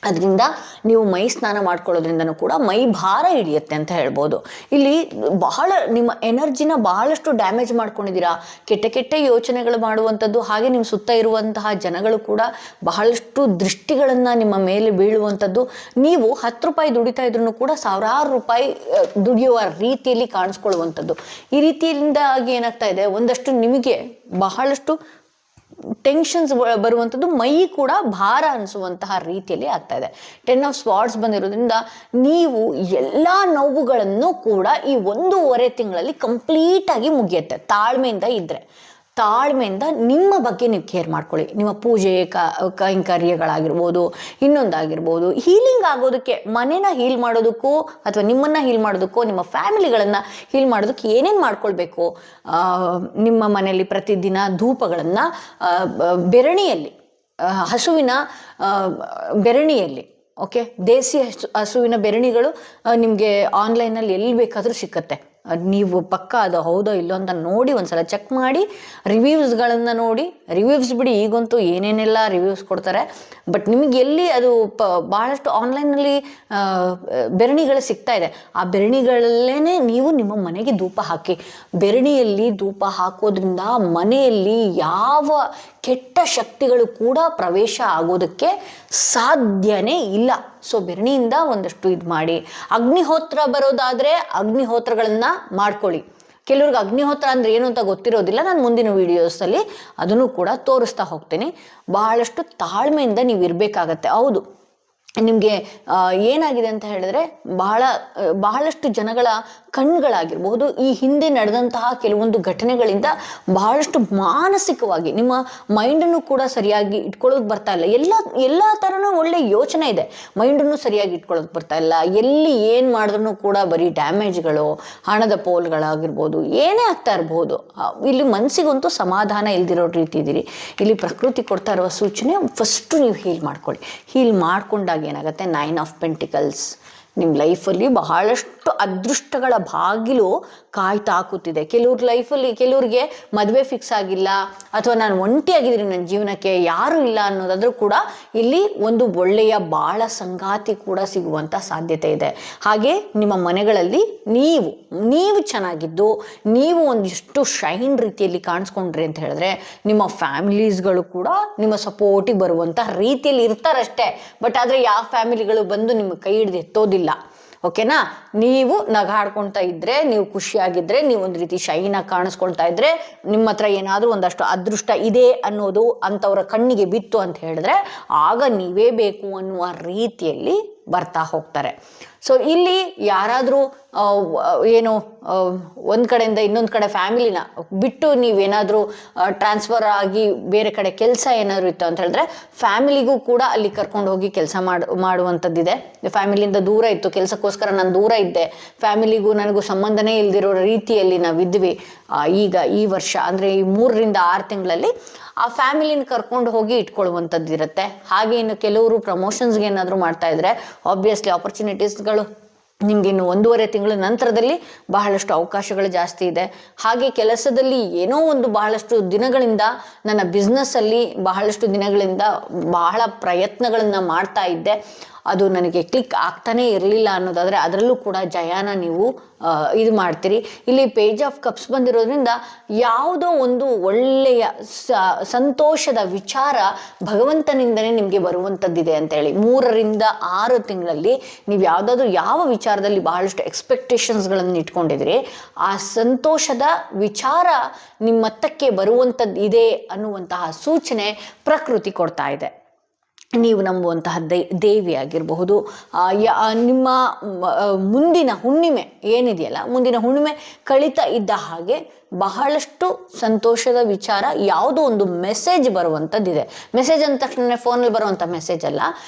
ಅದರಿಂದ ನೀವು ಮೈ ಸ್ನಾನ ಮಾಡ್ಕೊಳ್ಳೋದ್ರಿಂದನೂ ಕೂಡ ಮೈ ಭಾರ ಹಿಡಿಯುತ್ತೆ ಅಂತ ಹೇಳ್ಬೋದು. ಇಲ್ಲಿ ಬಹಳ ನಿಮ್ಮ ಎನರ್ಜಿನ ಬಹಳಷ್ಟು ಡ್ಯಾಮೇಜ್ ಮಾಡ್ಕೊಂಡಿದ್ದೀರಾ, ಕೆಟ್ಟ ಯೋಚನೆಗಳು ಮಾಡುವಂಥದ್ದು. ಹಾಗೆ ನಿಮ್ಮ ಸುತ್ತ ಇರುವಂತಹ ಜನಗಳು ಕೂಡ ಬಹಳಷ್ಟು ದೃಷ್ಟಿಗಳನ್ನು ನಿಮ್ಮ ಮೇಲೆ ಬೀಳುವಂಥದ್ದು. ನೀವು 10 ರೂಪಾಯಿ ದುಡಿತಾ ಇದ್ರೂ ಕೂಡ ಸಾವಿರಾರು ರೂಪಾಯಿ ದುಡಿಯುವ ರೀತಿಯಲ್ಲಿ ಕಾಣಿಸ್ಕೊಳ್ಳುವಂಥದ್ದು. ಈ ರೀತಿಯಿಂದಾಗಿ ಏನಾಗ್ತಾ ಇದೆ, ಒಂದಷ್ಟು ನಿಮಗೆ ಬಹಳಷ್ಟು ಟೆನ್ಷನ್ಸ್ ಬರುವಂಥದ್ದು, ಮೈ ಕೂಡ ಭಾರ ಅನಿಸುವಂತಹ ರೀತಿಯಲ್ಲಿ ಆಗ್ತಾ ಇದೆ. 10 ಆಫ್ ಸ್ವಾರ್ಡ್ಸ್ ಬಂದಿರೋದ್ರಿಂದ ನೀವು ಎಲ್ಲ ನೋವುಗಳನ್ನು ಕೂಡ ಈ 1.5 ತಿಂಗಳಲ್ಲಿ ಕಂಪ್ಲೀಟಾಗಿ ಮುಗಿಯುತ್ತೆ. ತಾಳ್ಮೆಯಿಂದ ಇದ್ದರೆ, ತಾಳ್ಮೆಯಿಂದ ನಿಮ್ಮ ಬಗ್ಗೆ ನೀವು ಕೇರ್ ಮಾಡ್ಕೊಳ್ಳಿ. ನಿಮ್ಮ ಪೂಜೆ ಕೈಂಕರ್ಯಗಳಾಗಿರ್ಬೋದು, ಇನ್ನೊಂದಾಗಿರ್ಬೋದು, ಹೀಲಿಂಗ್ ಆಗೋದಕ್ಕೆ, ಮನೇನ ಹೀಲ್ ಮಾಡೋದಕ್ಕೂ ಅಥವಾ ನಿಮ್ಮನ್ನು ಹೀಲ್ ಮಾಡೋದಕ್ಕೂ, ನಿಮ್ಮ ಫ್ಯಾಮಿಲಿಗಳನ್ನು ಹೀಲ್ ಮಾಡೋದಕ್ಕೆ ಏನೇನು ಮಾಡ್ಕೊಳ್ಬೇಕು, ನಿಮ್ಮ ಮನೆಯಲ್ಲಿ ಪ್ರತಿದಿನ ಧೂಪಗಳನ್ನು ಬೆರಣಿಯಲ್ಲಿ, ಹಸುವಿನ ಬೆರಣಿಯಲ್ಲಿ, ಓಕೆ, ದೇಸಿ ಹಸುವಿನ ಬೆರಣಿಗಳು ನಿಮಗೆ ಆನ್ಲೈನಲ್ಲಿ ಎಲ್ಲಿ ಬೇಕಾದರೂ ಸಿಕ್ಕತ್ತೆ. ನೀವು ಪಕ್ಕ ಅದು ಹೌದೋ ಇಲ್ಲೋ ಅಂತ ನೋಡಿ ಒಂದ್ಸಲ ಚೆಕ್ ಮಾಡಿ, ರಿವ್ಯೂಸ್ಗಳನ್ನು ನೋಡಿ. ರಿವ್ಯೂಸ್ ಬಿಡಿ, ಈಗಂತೂ ಏನೇನೆಲ್ಲ ರಿವ್ಯೂಸ್ ಕೊಡ್ತಾರೆ. ಬಟ್ ನಿಮಗೆ ಎಲ್ಲಿ ಅದು ಭಾಳಷ್ಟು ಆನ್ಲೈನಲ್ಲಿ ಬೆರಣಿಗಳು ಸಿಗ್ತಾ ಇದೆ, ಆ ಬೆರಣಿಗಳಲ್ಲೇ ನೀವು ನಿಮ್ಮ ಮನೆಗೆ ಧೂಪ ಹಾಕಿ. ಬೆರಣಿಯಲ್ಲಿ ಧೂಪ ಹಾಕೋದ್ರಿಂದ ಮನೆಯಲ್ಲಿ ಯಾವ ಕೆಟ್ಟ ಶಕ್ತಿಗಳು ಕೂಡ ಪ್ರವೇಶ ಆಗೋದಕ್ಕೆ ಸಾಧ್ಯನೇ ಇಲ್ಲ. ಸೊ ಬೆರಣಿಯಿಂದ ಒಂದಷ್ಟು ಇದು ಮಾಡಿ. ಅಗ್ನಿಹೋತ್ರ ಬರೋದಾದರೆ ಅಗ್ನಿಹೋತ್ರಗಳನ್ನು ಮಾಡ್ಕೊಳ್ಳಿ. ಕೆಲವ್ರಿಗೆ ಅಗ್ನಿಹೋತ್ರ ಅಂದರೆ ಏನು ಅಂತ ಗೊತ್ತಿರೋದಿಲ್ಲ. ನಾನು ಮುಂದಿನ ವೀಡಿಯೋಸಲ್ಲಿ ಅದನ್ನು ಕೂಡ ತೋರಿಸ್ತಾ ಹೋಗ್ತೀನಿ. ಬಹಳಷ್ಟು ತಾಳ್ಮೆಯಿಂದ ನೀವು ಇರಬೇಕಾಗತ್ತೆ. ಹೌದು, ನಿಮಗೆ ಏನಾಗಿದೆ ಅಂತ ಹೇಳಿದ್ರೆ ಬಹಳಷ್ಟು ಜನಗಳ ಕಣ್ಗಳಾಗಿರ್ಬಹುದು ಈ ಹಿಂದೆ ನಡೆದಂತಹ ಕೆಲವೊಂದು ಘಟನೆಗಳಿಂದ ಬಹಳಷ್ಟು ಮಾನಸಿಕವಾಗಿ ನಿಮ್ಮ ಮೈಂಡನ್ನು ಕೂಡ ಸರಿಯಾಗಿ ಇಟ್ಕೊಳ್ಳೋದು ಬರ್ತಾ ಇಲ್ಲ. ಎಲ್ಲ ಥರನೂ ಒಳ್ಳೆ ಯೋಚನೆ ಇದೆ, ಮೈಂಡನ್ನು ಸರಿಯಾಗಿ ಇಟ್ಕೊಳ್ಳೋದು ಬರ್ತಾ ಇಲ್ಲ. ಎಲ್ಲಿ ಏನು ಮಾಡಿದ್ರು ಕೂಡ ಬರೀ ಡ್ಯಾಮೇಜ್ಗಳು, ಹಣದ ಪೋಲ್ಗಳಾಗಿರ್ಬೋದು, ಏನೇ ಆಗ್ತಾ ಇರ್ಬೋದು. ಇಲ್ಲಿ ಮನಸ್ಸಿಗಂತೂ ಸಮಾಧಾನ ಇಲ್ದಿರೋ ರೀತಿ ಇದ್ದೀರಿ. ಇಲ್ಲಿ ಪ್ರಕೃತಿ ಕೊಡ್ತಾ ಇರುವ ಸೂಚನೆ, ಫಸ್ಟು ನೀವು ಹೀಲ್ ಮಾಡ್ಕೊಳ್ಳಿ. ಹೀಲ್ ಮಾಡ್ಕೊಂಡಾಗ ಏನಾಗುತ್ತೆ, 9 ಆಫ್ ಪೆಂಟಿಕಲ್ಸ್ ನಿಮ್ಮ ಲೈಫಲ್ಲಿ ಬಹಳಷ್ಟು ಅದೃಷ್ಟಗಳ ಬಾಗಿಲು ಕಾಯ್ತಾ ಕೂತಿದೆ. ಕೆಲವ್ರ ಲೈಫಲ್ಲಿ ಕೆಲವ್ರಿಗೆ ಮದುವೆ ಫಿಕ್ಸ್ ಆಗಿಲ್ಲ, ಅಥವಾ ನಾನು ಒಂಟಿಯಾಗಿದ್ದೀನಿ, ನನ್ನ ಜೀವನಕ್ಕೆ ಯಾರೂ ಇಲ್ಲ ಅನ್ನೋದಾದ್ರೂ ಕೂಡ ಇಲ್ಲಿ ಒಂದು ಒಳ್ಳೆಯ ಬಾಳ ಸಂಗಾತಿ ಕೂಡ ಸಿಗುವಂಥ ಸಾಧ್ಯತೆ ಇದೆ. ಹಾಗೆ ನಿಮ್ಮ ಮನೆಗಳಲ್ಲಿ ನೀವು ಚೆನ್ನಾಗಿದ್ದು ನೀವು ಒಂದಿಷ್ಟು ಶೈನ್ ರೀತಿಯಲ್ಲಿ ಕಾಣಿಸ್ಕೊಂಡ್ರಿ ಅಂತ ಹೇಳಿದ್ರೆ ನಿಮ್ಮ ಫ್ಯಾಮಿಲೀಸ್ಗಳು ಕೂಡ ನಿಮ್ಮ ಸಪೋರ್ಟಿಗೆ ಬರುವಂಥ ರೀತಿಯಲ್ಲಿ ಇರ್ತಾರಷ್ಟೇ. ಬಟ್ ಆದರೆ ಯಾವ ಫ್ಯಾಮಿಲಿಗಳು ಬಂದು ನಿಮ್ಮ ಕೈ ಹಿಡಿದು ಎತ್ತೋದಿಲ್ಲ. ಓಕೆನಾ? ನೀವು ನಗಾಡ್ಕೊಳ್ತಾ ಇದ್ರೆ, ನೀವು ಖುಷಿಯಾಗಿದ್ರೆ, ನೀವು ಒಂದು ರೀತಿ ಶೈನಾಗಿ ಕಾಣಿಸ್ಕೊಳ್ತಾ ಇದ್ರೆ, ನಿಮ್ಮ ಹತ್ರ ಏನಾದರೂ ಒಂದಷ್ಟು ಅದೃಷ್ಟ ಇದೆ ಅನ್ನೋದು ಅಂಥವ್ರ ಕಣ್ಣಿಗೆ ಬಿತ್ತು ಅಂತ ಹೇಳಿದ್ರೆ ಆಗ ನೀವೇ ಬೇಕು ಅನ್ನುವ ರೀತಿಯಲ್ಲಿ ಬರ್ತಾ ಹೋಗ್ತಾರೆ. ಸೊ ಇಲ್ಲಿ ಯಾರಾದರೂ ಏನು ಒಂದು ಕಡೆಯಿಂದ ಇನ್ನೊಂದು ಕಡೆ ಫ್ಯಾಮಿಲಿನ ಬಿಟ್ಟು ನೀವೇನಾದರೂ ಟ್ರಾನ್ಸ್ಫರ್ ಆಗಿ ಬೇರೆ ಕಡೆ ಕೆಲಸ ಏನಾದರೂ ಇತ್ತು ಅಂತ ಹೇಳಿದ್ರೆ ಫ್ಯಾಮಿಲಿಗೂ ಕೂಡ ಅಲ್ಲಿ ಕರ್ಕೊಂಡು ಹೋಗಿ ಕೆಲಸ ಮಾಡುವಂಥದ್ದಿದೆ. ಫ್ಯಾಮಿಲಿಯಿಂದ ದೂರ ಇತ್ತು, ಕೆಲಸಕ್ಕೋಸ್ಕರ ನಾನು ದೂರ ಇದ್ದೆ, ಫ್ಯಾಮಿಲಿಗೂ ನನಗೂ ಸಂಬಂಧನೇ ಇಲ್ದಿರೋ ರೀತಿಯಲ್ಲಿ ನಾವಿದ್ವಿ. ಈಗ ಈ ವರ್ಷ ಅಂದರೆ ಈ 3 ರಿಂದ 6 ತಿಂಗಳಲ್ಲಿ ಆ ಫ್ಯಾಮಿಲಿನ ಕರ್ಕೊಂಡು ಹೋಗಿ ಇಟ್ಕೊಳ್ಳುವಂಥದ್ದು ಇರುತ್ತೆ. ಹಾಗೆ ಇನ್ನು ಕೆಲವರು ಪ್ರಮೋಷನ್ಸ್ಗೆ ಏನಾದರೂ ಮಾಡ್ತಾ ಇದ್ರೆ ಆಬ್ವಿಯಸ್ಲಿ ಆಪರ್ಚುನಿಟೀಸ್ಗಳು ನಿಮ್ಗೆ ಇನ್ನು 1.5 ತಿಂಗಳ ನಂತರದಲ್ಲಿ ಬಹಳಷ್ಟು ಅವಕಾಶಗಳು ಜಾಸ್ತಿ ಇದೆ. ಹಾಗೆ ಕೆಲಸದಲ್ಲಿ ಏನೋ ಒಂದು ಬಹಳಷ್ಟು ದಿನಗಳಿಂದ ನನ್ನ ಬಿಸ್ನೆಸ್ಸಲ್ಲಿ ಬಹಳಷ್ಟು ದಿನಗಳಿಂದ ಬಹಳ ಪ್ರಯತ್ನಗಳನ್ನು ಮಾಡ್ತಾ ಇದ್ದೆ, ಅದು ನನಗೆ ಕ್ಲಿಕ್ ಆಗ್ತಾನೇ ಇರಲಿಲ್ಲ ಅನ್ನೋದಾದರೆ ಅದರಲ್ಲೂ ಕೂಡ ಜಯಾನ ನೀವು ಇದು ಮಾಡ್ತೀರಿ. ಇಲ್ಲಿ ಪೇಜ್ ಆಫ್ ಕಪ್ಸ್ ಬಂದಿರೋದ್ರಿಂದ ಯಾವುದೋ ಒಂದು ಒಳ್ಳೆಯ ಸಂತೋಷದ ವಿಚಾರ ಭಗವಂತನಿಂದನೇ ನಿಮಗೆ ಬರುವಂಥದ್ದಿದೆ ಅಂತೇಳಿ. 3 ರಿಂದ 6 ತಿಂಗಳಲ್ಲಿ ನೀವು ಯಾವುದಾದ್ರೂ ಯಾವ ವಿಚಾರದಲ್ಲಿ ಬಹಳಷ್ಟು ಎಕ್ಸ್ಪೆಕ್ಟೇಷನ್ಸ್ಗಳನ್ನು ಇಟ್ಕೊಂಡಿದ್ರಿ ಆ ಸಂತೋಷದ ವಿಚಾರ ನಿಮ್ಮತ್ತಕ್ಕೆ ಬರುವಂಥದ್ದು ಇದೆ ಅನ್ನುವಂತಹ ಸೂಚನೆ ಪ್ರಕೃತಿ ಕೊಡ್ತಾ ಇದೆ. ನೀವು ನಂಬುವಂತಹ ದೇವಿ ಆಗಿರಬಹುದು, ನಿಮ್ಮ ಮುಂದಿನ ಹುಣ್ಣಿಮೆ ಏನಿದೆಯಲ್ಲ, ಮುಂದಿನ ಹುಣ್ಣಿಮೆ ಕಳೀತಾ ಇದ್ದ ಹಾಗೆ ಬಹಳಷ್ಟು ಸಂತೋಷದ ವಿಚಾರ, ಯಾವುದೋ ಒಂದು ಮೆಸೇಜ್ ಬರುವಂಥದ್ದಿದೆ. ಮೆಸೇಜ್ ಅಂದ ತಕ್ಷಣ ಫೋನಲ್ಲಿ ಬರುವಂಥ ಮೆಸೇಜ್ ಅಲ್ಲ,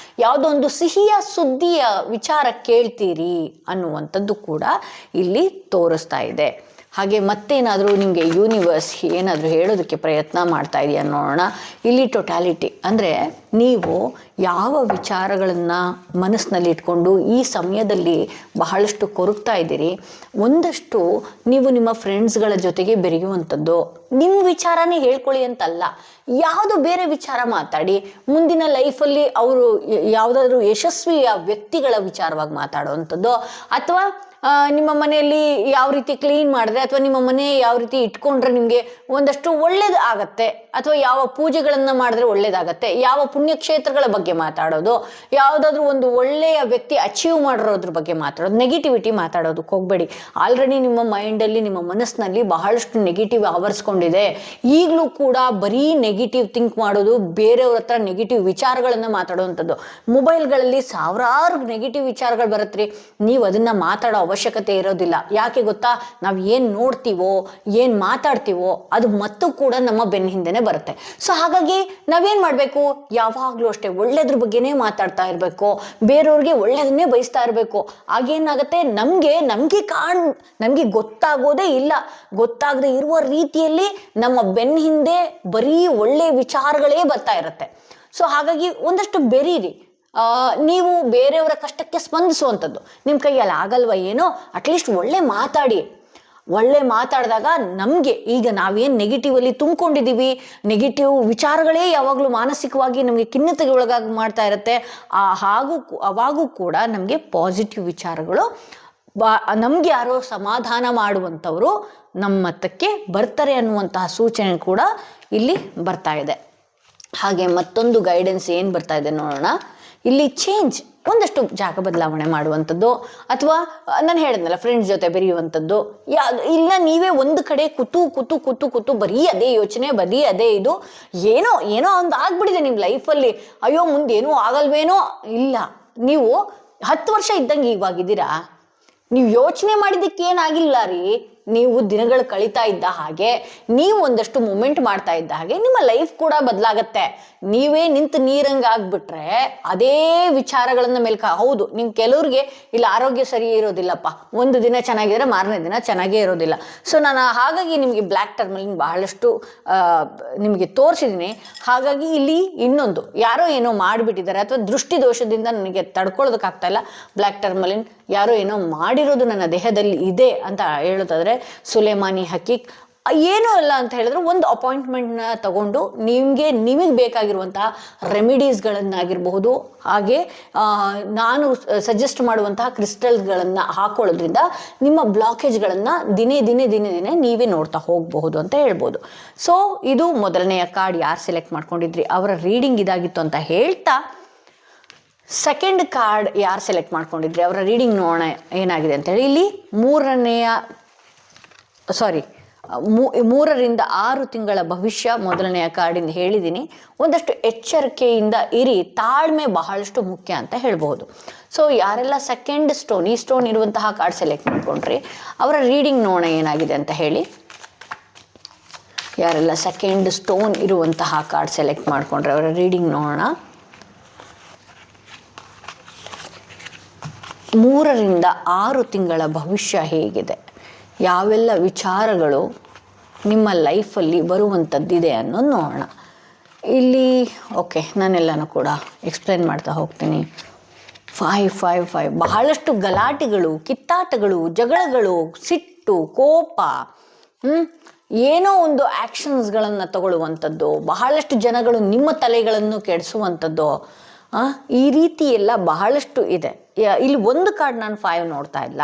ಯಾವುದೋ ಒಂದು ಸಿಹಿಯ ಸುದ್ದಿಯ ವಿಚಾರ ಕೇಳ್ತೀರಿ ಅನ್ನುವಂಥದ್ದು ಕೂಡ ಇಲ್ಲಿ ತೋರಿಸ್ತಾ ಇದೆ. ಹಾಗೆ ಮತ್ತೇನಾದರೂ ನಿಮಗೆ ಯೂನಿವರ್ಸ್ ಏನಾದರೂ ಹೇಳೋದಕ್ಕೆ ಪ್ರಯತ್ನ ಮಾಡ್ತಾ ಇದೆಯಾ ನೋಡೋಣ. ಇಲ್ಲಿ ಟೊಟ್ಯಾಲಿಟಿ ಅಂದರೆ ನೀವು ಯಾವ ವಿಚಾರಗಳನ್ನು ಮನಸ್ಸಿನಲ್ಲಿ ಇಟ್ಕೊಂಡು ಈ ಸಮಯದಲ್ಲಿ ಬಹಳಷ್ಟು ಕೊರಗ್ತಾ ಇದ್ದೀರಿ. ಒಂದಷ್ಟು ನೀವು ನಿಮ್ಮ ಫ್ರೆಂಡ್ಸ್ಗಳ ಜೊತೆಗೆ ಬೆರೆಯುವಂಥದ್ದು, ನಿಮ್ಮ ವಿಚಾರನೇ ಹೇಳ್ಕೊಳ್ಳಿ ಅಂತಲ್ಲ, ಯಾವುದೋ ಬೇರೆ ವಿಚಾರ ಮಾತಾಡಿ. ಮುಂದಿನ ಲೈಫಲ್ಲಿ ಅವರು ಯಾವುದಾದ್ರೂ ಯಶಸ್ವಿಯ ವ್ಯಕ್ತಿಗಳ ವಿಚಾರವಾಗಿ ಮಾತಾಡುವಂಥದ್ದು, ಅಥವಾ ನಿಮ್ಮ ಮನೆಯಲ್ಲಿ ಯಾವ ರೀತಿ ಕ್ಲೀನ್ ಮಾಡಿದ್ರೆ ಅಥವಾ ನಿಮ್ಮ ಮನೆ ಯಾವ ರೀತಿ ಇಟ್ಕೊಂಡ್ರೆ ನಿಮಗೆ ಒಂದಷ್ಟು ಒಳ್ಳೇದು ಆಗತ್ತೆ, ಅಥವಾ ಯಾವ ಪೂಜೆಗಳನ್ನು ಮಾಡಿದ್ರೆ ಒಳ್ಳೇದಾಗತ್ತೆ, ಯಾವ ಪುಣ್ಯಕ್ಷೇತ್ರಗಳ ಬಗ್ಗೆ ಮಾತಾಡೋದು, ಯಾವುದಾದ್ರೂ ಒಂದು ಒಳ್ಳೆಯ ವ್ಯಕ್ತಿ ಅಚೀವ್ ಮಾಡಿರೋದ್ರ ಬಗ್ಗೆ ಮಾತಾಡೋದು. ನೆಗೆಟಿವಿಟಿ ಮಾತಾಡೋದಕ್ಕೆ ಹೋಗಬೇಡಿ. ಆಲ್ರೆಡಿ ನಿಮ್ಮ ಮೈಂಡಲ್ಲಿ, ನಿಮ್ಮ ಮನಸ್ಸಿನಲ್ಲಿ ಬಹಳಷ್ಟು ನೆಗೆಟಿವ್ ಆವರಿಸ್ಕೊಂಡಿದೆ. ಈಗಲೂ ಕೂಡ ಬರೀ ನೆಗೆಟಿವ್ ಥಿಂಕ್ ಮಾಡೋದು, ಬೇರೆಯವ್ರ ಹತ್ರ ನೆಗೆಟಿವ್ ವಿಚಾರಗಳನ್ನು ಮಾತಾಡುವಂಥದ್ದು. ಮೊಬೈಲ್ಗಳಲ್ಲಿ ಸಾವಿರಾರು ನೆಗೆಟಿವ್ ವಿಚಾರಗಳು ಬರುತ್ತೆ, ನೀವು ಅದನ್ನು ಮಾತಾಡೋ ಅವಶ್ಯಕತೆ ಇರೋದಿಲ್ಲ. ಯಾಕೆ ಗೊತ್ತಾ? ನಾವು ಏನು ನೋಡ್ತೀವೋ, ಏನು ಮಾತಾಡ್ತೀವೋ ಅದು ಮತ್ತು ಕೂಡ ನಮ್ಮ ಬೆನ್ನ ಹಿಂದೆನೆ ಬರುತ್ತೆ. ಸೊ ಹಾಗಾಗಿ ನಾವೇನು ಮಾಡಬೇಕು, ಯಾವಾಗಲೂ ಅಷ್ಟೇ ಒಳ್ಳೇದ್ರ ಬಗ್ಗೆನೇ ಮಾತಾಡ್ತಾ ಇರಬೇಕು, ಬೇರೆಯವ್ರಿಗೆ ಒಳ್ಳೇದನ್ನೇ ಬಯಸ್ತಾ ಇರಬೇಕು. ಆಗೇನಾಗುತ್ತೆ, ನಮಗೆ ಗೊತ್ತಾಗೋದೇ ಇಲ್ಲ, ಗೊತ್ತಾಗದೆ ಇರುವ ರೀತಿಯಲ್ಲಿ ನಮ್ಮ ಬೆನ್ನ ಹಿಂದೆ ಬರೀ ಒಳ್ಳೆ ವಿಚಾರಗಳೇ ಬರ್ತಾ ಇರುತ್ತೆ. ಸೊ ಹಾಗಾಗಿ ಒಂದಷ್ಟು ಬೆರೀರಿ. ನೀವು ಬೇರೆಯವರ ಕಷ್ಟಕ್ಕೆ ಸ್ಪಂದಿಸುವಂಥದ್ದು ನಿಮ್ಮ ಕೈಯಲ್ಲಿ ಆಗಲ್ವ ಏನೋ, ಅಟ್ಲೀಸ್ಟ್ ಒಳ್ಳೆ ಮಾತಾಡಿ. ಒಳ್ಳೆ ಮಾತಾಡಿದಾಗ ನಮಗೆ ಈಗ ನಾವೇನು ನೆಗೆಟಿವಲ್ಲಿ ತುಂಬಿಕೊಂಡಿದ್ದೀವಿ, ನೆಗೆಟಿವ್ ವಿಚಾರಗಳೇ ಯಾವಾಗಲೂ ಮಾನಸಿಕವಾಗಿ ನಮಗೆ ಖಿನ್ನತೆಗೆ ಒಳಗಾಗಿ ಮಾಡ್ತಾ ಇರುತ್ತೆ. ಅವಾಗೂ ಕೂಡ ನಮಗೆ ಪಾಸಿಟಿವ್ ವಿಚಾರಗಳು, ನಮ್ಗೆ ಯಾರೋ ಸಮಾಧಾನ ಮಾಡುವಂಥವರು ನಮ್ಮತ್ತಕ್ಕೆ ಬರ್ತಾರೆ ಅನ್ನುವಂತಹ ಸೂಚನೆ ಕೂಡ ಇಲ್ಲಿ ಬರ್ತಾ ಇದೆ. ಹಾಗೆ ಮತ್ತೊಂದು ಗೈಡೆನ್ಸ್ ಏನು ಬರ್ತಾ ಇದೆ ನೋಡೋಣ. ಇಲ್ಲಿ ಚೇಂಜ್, ಒಂದಷ್ಟು ಜಾಗ ಬದಲಾವಣೆ ಮಾಡುವಂಥದ್ದು, ಅಥವಾ ನಾನು ಹೇಳಿದ್ನಲ್ಲ ಫ್ರೆಂಡ್ಸ್ ಜೊತೆ ಬೆರೆಯುವಂಥದ್ದು. ಇಲ್ಲ ನೀವೇ ಒಂದು ಕಡೆ ಕೂತು ಬರೀ ಅದೇ ಯೋಚನೆ, ಬರೀ ಅದೇ ಇದು, ಏನೋ ಒಂದು ಆಗ್ಬಿಟ್ಟಿದೆ ನಿಮ್ಮ ಲೈಫಲ್ಲಿ, ಅಯ್ಯೋ ಮುಂದೇನೂ ಆಗಲ್ವೇನೋ, ಇಲ್ಲ ನೀವು 10 ವರ್ಷ ಇದ್ದಂಗೆ ಇವಾಗಿದ್ದೀರಾ. ನೀವು ಯೋಚನೆ ಮಾಡಿದ್ದಕ್ಕೆ ಏನಾಗಿಲ್ಲ ರೀ. ನೀವು ದಿನಗಳು ಕಳೀತಾ ಇದ್ದ ಹಾಗೆ, ನೀವು ಒಂದಷ್ಟು ಮೂಮೆಂಟ್ ಮಾಡ್ತಾ ಇದ್ದ ಹಾಗೆ ನಿಮ್ಮ ಲೈಫ್ ಕೂಡ ಬದಲಾಗತ್ತೆ. ನೀವೇ ನಿಂತು ನೀರಂಗೆ ಆಗ್ಬಿಟ್ರೆ ಅದೇ ವಿಚಾರಗಳನ್ನ ಹೌದು, ನಿಮ್ ಕೆಲವ್ರಿಗೆ ಇಲ್ಲಿ ಆರೋಗ್ಯ ಸರಿ ಇರೋದಿಲ್ಲಪ್ಪ, ಒಂದು ದಿನ ಚೆನ್ನಾಗಿದ್ರೆ ಮಾರನೇ ದಿನ ಚೆನ್ನಾಗೇ ಇರೋದಿಲ್ಲ. ಸೊ ನಾನು ಹಾಗಾಗಿ ನಿಮಗೆ ಬ್ಲ್ಯಾಕ್ ಟರ್ಮಲಿನ್ ಬಹಳಷ್ಟು ನಿಮಗೆ ತೋರಿಸಿದ್ದೀನಿ. ಹಾಗಾಗಿ ಇಲ್ಲಿ ಇನ್ನೊಂದು ಯಾರೋ ಏನೋ ಮಾಡಿಬಿಟ್ಟಿದ್ದಾರೆ ಅಥವಾ ದೃಷ್ಟಿ ದೋಷದಿಂದ ನನಗೆ ತಡ್ಕೊಳ್ಳೋದಕ್ಕಾಗ್ತಾ ಇಲ್ಲ, ಬ್ಲ್ಯಾಕ್ ಟರ್ಮಲಿನ್ ಯಾರೋ ಏನೋ ಮಾಡಿರೋದು ನನ್ನ ದೇಹದಲ್ಲಿ ಇದೆ ಅಂತ ಹೇಳೋದಾದ್ರೆ ಸುಲೇಮಾನಿ ಹಕೀಕ್ ಏನೂ ಇಲ್ಲ ಅಂತ ಹೇಳಿದ್ರೆ ಒಂದು ಅಪಾಯಿಂಟ್ಮೆಂಟ್ನ ತಗೊಂಡು ನಿಮಗೆ ಬೇಕಾಗಿರುವಂತಹ ರೆಮಿಡೀಸ್ಗಳನ್ನಾಗಿರಬಹುದು, ಹಾಗೆ ನಾನು ಸಜೆಸ್ಟ್ ಮಾಡುವಂತಹ ಕ್ರಿಸ್ಟಲ್ಸ್ಗಳನ್ನು ಹಾಕೊಳ್ಳೋದ್ರಿಂದ ನಿಮ್ಮ ಬ್ಲಾಕೇಜ್ಗಳನ್ನು ದಿನೇ ನೀವೇ ನೋಡ್ತಾ ಹೋಗಬಹುದು ಅಂತ ಹೇಳ್ಬೋದು. ಸೊ ಇದು ಮೊದಲನೆಯ ಕಾರ್ಡ್. ಯಾರು ಸೆಲೆಕ್ಟ್ ಮಾಡ್ಕೊಂಡಿದ್ರಿ ಅವರ ರೀಡಿಂಗ್ ಇದಾಗಿತ್ತು ಅಂತ ಹೇಳ್ತಾ, ಸೆಕೆಂಡ್ ಕಾರ್ಡ್ ಯಾರು ಸೆಲೆಕ್ಟ್ ಮಾಡ್ಕೊಂಡಿದ್ರಿ ಅವರ ರೀಡಿಂಗ್ ನೋಡೋಣ ಏನಾಗಿದೆ ಅಂತೇಳಿ. ಇಲ್ಲಿ 3ರಿಂದ 6 ತಿಂಗಳ ಭವಿಷ್ಯ ಮೊದಲನೆಯ ಕಾರ್ಡಿಂದ ಹೇಳಿದ್ದೀನಿ. ಒಂದಷ್ಟು ಎಚ್ಚರಿಕೆಯಿಂದ ಇರಿ, ತಾಳ್ಮೆ ಬಹಳಷ್ಟು ಮುಖ್ಯ ಅಂತ ಹೇಳ್ಬೋದು. ಸೊ ಯಾರೆಲ್ಲ ಸೆಕೆಂಡ್ ಸ್ಟೋನ್, ಈ ಸ್ಟೋನ್ ಇರುವಂತಹ ಕಾರ್ಡ್ ಸೆಲೆಕ್ಟ್ ಮಾಡ್ಕೊಂಡ್ರಿ ಅವರ ರೀಡಿಂಗ್ ನೋಡೋಣ ಏನಾಗಿದೆ ಅಂತ ಹೇಳಿ. ಯಾರೆಲ್ಲ ಸೆಕೆಂಡ್ ಸ್ಟೋನ್ ಇರುವಂತಹ ಕಾರ್ಡ್ ಸೆಲೆಕ್ಟ್ ಮಾಡ್ಕೊಂಡ್ರೆ ಅವರ ರೀಡಿಂಗ್ ನೋಡೋಣ. 3ರಿಂದ 6 ತಿಂಗಳ ಭವಿಷ್ಯ ಹೇಗಿದೆ, ಯಾವೆಲ್ಲ ವಿಚಾರಗಳು ನಿಮ್ಮ ಲೈಫಲ್ಲಿ ಬರುವಂಥದ್ದಿದೆ ಅನ್ನೋದು ನೋಡೋಣ. ಇಲ್ಲಿ ಓಕೆ, ನಾನೆಲ್ಲನೂ ಕೂಡ ಎಕ್ಸ್ಪ್ಲೇನ್ ಮಾಡ್ತಾ ಹೋಗ್ತೀನಿ. 5 ಬಹಳಷ್ಟು ಗಲಾಟೆಗಳು, ಕಿತ್ತಾಟಗಳು, ಜಗಳಗಳು, ಸಿಟ್ಟು, ಕೋಪ, ಏನೋ ಒಂದು ಆ್ಯಕ್ಷನ್ಸ್ಗಳನ್ನು ತಗೊಳ್ಳುವಂಥದ್ದು, ಬಹಳಷ್ಟು ಜನಗಳು ನಿಮ್ಮ ತಲೆಗಳನ್ನು ಕೆಡಿಸುವಂಥದ್ದು, ಈ ರೀತಿ ಎಲ್ಲ ಬಹಳಷ್ಟು ಇದೆ. ಇಲ್ಲಿ ಒಂದು ಕಾರ್ಡ್ ನಾನು 5 ನೋಡ್ತಾ ಇಲ್ಲ.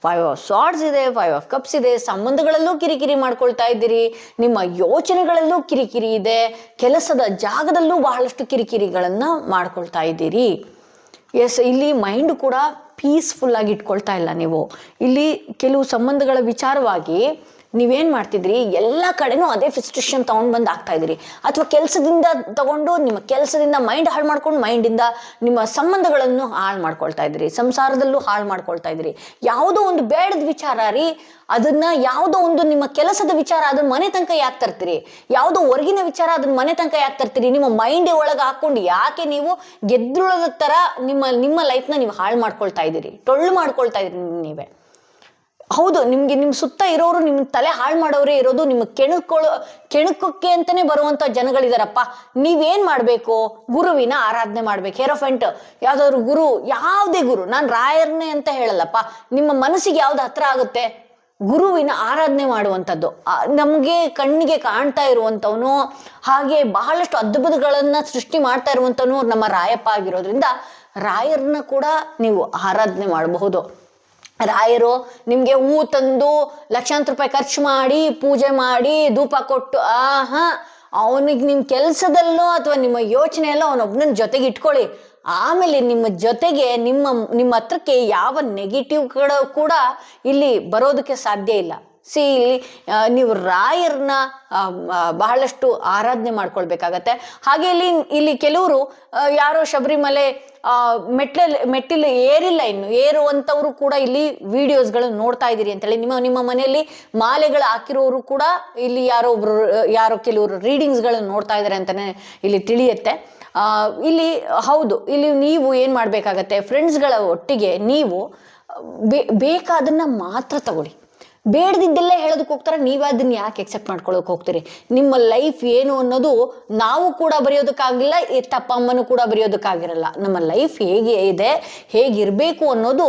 5 ಆಫ್ ಸಾರ್ಡ್ಸ್ ಇದೆ, 5 ಆಫ್ ಕಪ್ಸ್ ಇದೆ. ಸಂಬಂಧಗಳಲ್ಲೂ ಕಿರಿಕಿರಿ ಮಾಡ್ಕೊಳ್ತಾ ಇದ್ದೀರಿ, ನಿಮ್ಮ ಯೋಚನೆಗಳಲ್ಲೂ ಕಿರಿಕಿರಿ ಇದೆ, ಕೆಲಸದ ಜಾಗದಲ್ಲೂ ಬಹಳಷ್ಟು ಕಿರಿಕಿರಿಗಳನ್ನು ಮಾಡ್ಕೊಳ್ತಾ ಇದ್ದೀರಿ. ಎಸ್, ಇಲ್ಲಿ ಮೈಂಡ್ ಕೂಡ ಪೀಸ್ಫುಲ್ ಆಗಿ ಇಟ್ಕೊಳ್ತಾ ಇಲ್ಲ ನೀವು. ಇಲ್ಲಿ ಕೆಲವು ಸಂಬಂಧಗಳ ವಿಚಾರವಾಗಿ ನೀವೇನು ಮಾಡ್ತಿದ್ರಿ, ಎಲ್ಲ ಕಡೆನೂ ಅದೇ ಫ್ರಸ್ಟ್ರೇಷನ್ ತೊಗೊಂಡು ಬಂದು ಆಗ್ತಾ ಇದ್ದೀರಿ, ಅಥವಾ ಕೆಲಸದಿಂದ ತಗೊಂಡು ನಿಮ್ಮ ಕೆಲಸದಿಂದ ಮೈಂಡ್ ಹಾಳು ಮಾಡ್ಕೊಂಡು ಮೈಂಡಿಂದ ನಿಮ್ಮ ಸಂಬಂಧಗಳನ್ನು ಹಾಳು ಮಾಡ್ಕೊಳ್ತಾ ಇದ್ದೀರಿ, ಸಂಸಾರದಲ್ಲೂ ಹಾಳು ಮಾಡ್ಕೊಳ್ತಾ ಇದ್ದೀರಿ. ಯಾವುದೋ ಒಂದು ಬೇಡದ ವಿಚಾರ ರೀ, ಅದನ್ನ ಯಾವುದೋ ಒಂದು ನಿಮ್ಮ ಕೆಲಸದ ವಿಚಾರ ಅದನ್ನ ಮನೆ ತನಕ ಯಾಕೆ ತರ್ತೀರಿ, ಯಾವುದೋ ಹೊರಗಿನ ವಿಚಾರ ಅದನ್ನ ಮನೆ ತನಕ ಯಾಕೆ ತರ್ತೀರಿ, ನಿಮ್ಮ ಮೈಂಡ್ ಒಳಗೆ ಹಾಕೊಂಡು ಯಾಕೆ ನೀವು ಗೆದ್ದುಳದ ಥರ ನಿಮ್ಮ ಲೈಫ್ನ ನೀವು ಹಾಳು ಮಾಡ್ಕೊಳ್ತಾ ಇದ್ದೀರಿ, ಟೊಳ್ಳು ಮಾಡ್ಕೊಳ್ತಾ ಇದ್ದೀರಿ ನೀವೇ. ಹೌದು, ನಿಮ್ಮ ಸುತ್ತ ಇರೋರು ನಿಮ್ಮ ತಲೆ ಹಾಳು ಮಾಡೋರೇ ಇರೋದು, ನಿಮ್ಮ ಕೆಣಕಕ್ಕೆ ಅಂತಾನೆ ಬರುವಂಥ ಜನಗಳಿದಾರಪ್ಪ. ನೀವೇನು ಮಾಡಬೇಕು, ಗುರುವಿನ ಆರಾಧನೆ ಮಾಡ್ಬೇಕು. ಹೇರೋಫೆಂಟ್ ಯಾವುದಾದ್ರು ಗುರು, ಯಾವುದೇ ಗುರು, ನಾನು ರಾಯರ್ನೇ ಅಂತ ಹೇಳಲ್ಲಪ್ಪ, ನಿಮ್ಮ ಮನಸ್ಸಿಗೆ ಯಾವ್ದು ಹತ್ರ ಆಗುತ್ತೆ ಗುರುವಿನ ಆರಾಧನೆ ಮಾಡುವಂಥದ್ದು. ನಮಗೆ ಕಣ್ಣಿಗೆ ಕಾಣ್ತಾ ಇರುವಂಥವನು, ಹಾಗೆ ಬಹಳಷ್ಟು ಅದ್ಭುತಗಳನ್ನು ಸೃಷ್ಟಿ ಮಾಡ್ತಾ ಇರುವಂಥವನು ನಮ್ಮ ರಾಯಪ್ಪ ಆಗಿರೋದ್ರಿಂದ ರಾಯರ್ನ ಕೂಡ ನೀವು ಆರಾಧನೆ ಮಾಡಬಹುದು. ರಾಯರು ನಿಮಗೆ ಹೂ ತಂದು ಲಕ್ಷಾಂತರ ರೂಪಾಯಿ ಖರ್ಚು ಮಾಡಿ ಪೂಜೆ ಮಾಡಿ ಧೂಪ ಕೊಟ್ಟು ಅವನಿಗೆ ನಿಮ್ಮ ಕೆಲಸದಲ್ಲೋ ಅಥವಾ ನಿಮ್ಮ ಯೋಚನೆಯಲ್ಲೋ ಅವನೊಬ್ಬನ ಜೊತೆಗೆ ಇಟ್ಕೊಳ್ಳಿ. ಆಮೇಲೆ ನಿಮ್ಮ ಜೊತೆಗೆ ನಿಮ್ಮ ಹತ್ರಕ್ಕೆ ಯಾವ ನೆಗೆಟಿವ್ಗಳು ಕೂಡ ಇಲ್ಲಿ ಬರೋದಕ್ಕೆ ಸಾಧ್ಯ ಇಲ್ಲ. ಇಲ್ಲಿ ನೀವು ರಾಯರ್ನ ಬಹಳಷ್ಟು ಆರಾಧನೆ ಮಾಡ್ಕೊಳ್ಬೇಕಾಗತ್ತೆ. ಹಾಗೆ ಇಲ್ಲಿ ಕೆಲವರು ಯಾರೋ ಶಬರಿಮಲೆ ಮೆಟ್ಟಿಲು ಏರಿಲ್ಲ, ಇನ್ನು ಏರುವಂಥವ್ರು ಕೂಡ ಇಲ್ಲಿ ವಿಡಿಯೋಸ್ಗಳನ್ನು ನೋಡ್ತಾ ಇದ್ದೀರಿ ಅಂತೇಳಿ ನಿಮ್ಮ ಮನೆಯಲ್ಲಿ ಮಾಲೆಗಳು ಹಾಕಿರೋರು ಕೂಡ ಇಲ್ಲಿ ಯಾರೋ ಕೆಲವರು ರೀಡಿಂಗ್ಸ್ಗಳನ್ನು ನೋಡ್ತಾ ಇದ್ದಾರೆ ಅಂತಾನೆ ಇಲ್ಲಿ ತಿಳಿಯುತ್ತೆ. ಇಲ್ಲಿ ಹೌದು, ಇಲ್ಲಿ ನೀವು ಏನು ಮಾಡಬೇಕಾಗತ್ತೆ, ಫ್ರೆಂಡ್ಸ್ಗಳ ಒಟ್ಟಿಗೆ ನೀವು ಬೇಕಾದನ್ನ ಮಾತ್ರ ತಗೊಳ್ಳಿ. ಬೇಡದಿದ್ದೆಲ್ಲ ಹೇಳೋದಕ್ಕೆ ಹೋಗ್ತಾರೆ, ನೀವು ಅದನ್ನ ಯಾಕೆ ಎಕ್ಸೆಪ್ಟ್ ಮಾಡ್ಕೊಳ್ಳೋಕೆ ಹೋಗ್ತೀರಿ? ನಿಮ್ಮ ಲೈಫ್ ಏನು ಅನ್ನೋದು ನಾವು ಕೂಡ ಬರೆಯೋದಕ್ಕಾಗಿಲ್ಲ, ತಪ್ಪ ಅಮ್ಮನೂ ಕೂಡ ಬರೆಯೋದಕ್ಕಾಗಿರಲ್ಲ. ನಮ್ಮ ಲೈಫ್ ಹೇಗೆ ಇದೆ, ಹೇಗಿರಬೇಕು ಅನ್ನೋದು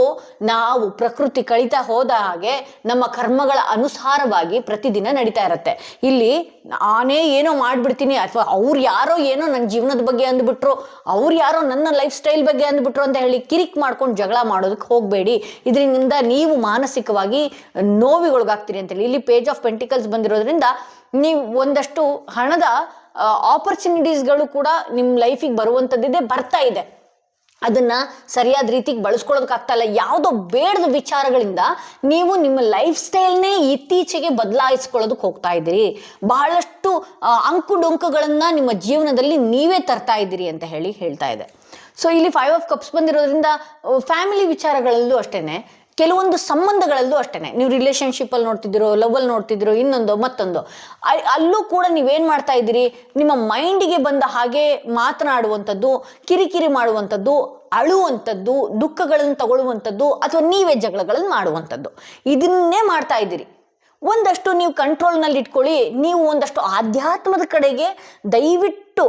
ನಾವು ಪ್ರಕೃತಿ ಕಳೀತಾ ಹೋದ ಹಾಗೆ ನಮ್ಮ ಕರ್ಮಗಳ ಅನುಸಾರವಾಗಿ ಪ್ರತಿದಿನ ನಡೀತಾ ಇರುತ್ತೆ. ಇಲ್ಲಿ ನಾನೇ ಏನೋ ಮಾಡ್ಬಿಡ್ತೀನಿ, ಅಥವಾ ಅವ್ರು ಯಾರೋ ಏನೋ ನನ್ನ ಜೀವನದ ಬಗ್ಗೆ ಅಂದ್ಬಿಟ್ರು, ಅವ್ರು ಯಾರೋ ನನ್ನ ಲೈಫ್ ಸ್ಟೈಲ್ ಬಗ್ಗೆ ಅಂದ್ಬಿಟ್ರು ಅಂತ ಹೇಳಿ ಕಿರಿಕ್ ಮಾಡ್ಕೊಂಡು ಜಗಳ ಮಾಡೋದಕ್ಕೆ ಹೋಗಬೇಡಿ. ಇದರಿಂದ ನೀವು ಮಾನಸಿಕವಾಗಿ ನೋವಿಗೊಳಗಾಗ್ತೀರಿ ಅಂತೇಳಿ. ಇಲ್ಲಿ ಪೇಜ್ ಆಫ್ ಪೆಂಟಿಕಲ್ಸ್ ಬಂದಿರೋದ್ರಿಂದ ನೀವು ಒಂದಷ್ಟು ಹಣದ ಆಪರ್ಚುನಿಟೀಸ್ಗಳು ಕೂಡ ನಿಮ್ಮ ಲೈಫಿಗೆ ಬರುವಂಥದ್ದಿದೆ, ಬರ್ತಾ ಇದೆ. ಅದನ್ನ ಸರಿಯಾದ ರೀತಿಗೆ ಬಳಸ್ಕೊಳ್ಳೋದಕ್ಕಾಗ್ತಾ ಇಲ್ಲ. ಯಾವುದೋ ಬೇಡದ ವಿಚಾರಗಳಿಂದ ನೀವು ನಿಮ್ಮ ಲೈಫ್ ಸ್ಟೈಲ್ನೇ ಇತ್ತೀಚೆಗೆ ಬದಲಾಯಿಸ್ಕೊಳ್ಳೋದಕ್ಕೆ ಹೋಗ್ತಾ ಇದ್ದೀರಿ. ಬಹಳಷ್ಟು ಅಂಕು ಡೊಂಕುಗಳನ್ನ ನಿಮ್ಮ ಜೀವನದಲ್ಲಿ ನೀವೇ ತರ್ತಾ ಇದ್ದೀರಿ ಅಂತ ಹೇಳ್ತಾ ಇದೆ. ಸೊ ಇಲ್ಲಿ 5 ಆಫ್ ಕಪ್ಸ್ ಬಂದಿರೋದ್ರಿಂದ ಫ್ಯಾಮಿಲಿ ವಿಚಾರಗಳಲ್ಲೂ ಅಷ್ಟೇನೆ, ಕೆಲವೊಂದು ಸಂಬಂಧಗಳಲ್ಲೂ ಅಷ್ಟೇನೆ, ನೀವು ರಿಲೇಶನ್ಶಿಪ್ ಅಲ್ಲಿ ನೋಡ್ತಿದ್ದೀರೋ, ಲವ್ ಅಲ್ಲಿ ನೋಡ್ತಿದ್ದೀರೋ, ಇನ್ನೊಂದು ಮತ್ತೊಂದು, ಅಲ್ಲೂ ಕೂಡ ನೀವೇನ್ ಮಾಡ್ತಾ ಇದ್ದೀರಿ, ನಿಮ್ಮ ಮೈಂಡಿಗೆ ಬಂದ ಹಾಗೆ ಮಾತನಾಡುವಂಥದ್ದು, ಕಿರಿಕಿರಿ ಮಾಡುವಂಥದ್ದು, ಅಳುವಂಥದ್ದು, ದುಃಖಗಳನ್ನು ತಗೊಳ್ಳುವಂಥದ್ದು, ಅಥವಾ ನೀವೇ ಜಗಳಗಳನ್ನು ಮಾಡುವಂಥದ್ದು, ಇದನ್ನೇ ಮಾಡ್ತಾ ಇದ್ದೀರಿ. ಒಂದಷ್ಟು ನೀವು ಕಂಟ್ರೋಲ್ನಲ್ಲಿ ಇಟ್ಕೊಳ್ಳಿ. ನೀವು ಒಂದಷ್ಟು ಆಧ್ಯಾತ್ಮದ ಕಡೆಗೆ ದಯವಿಟ್ಟು,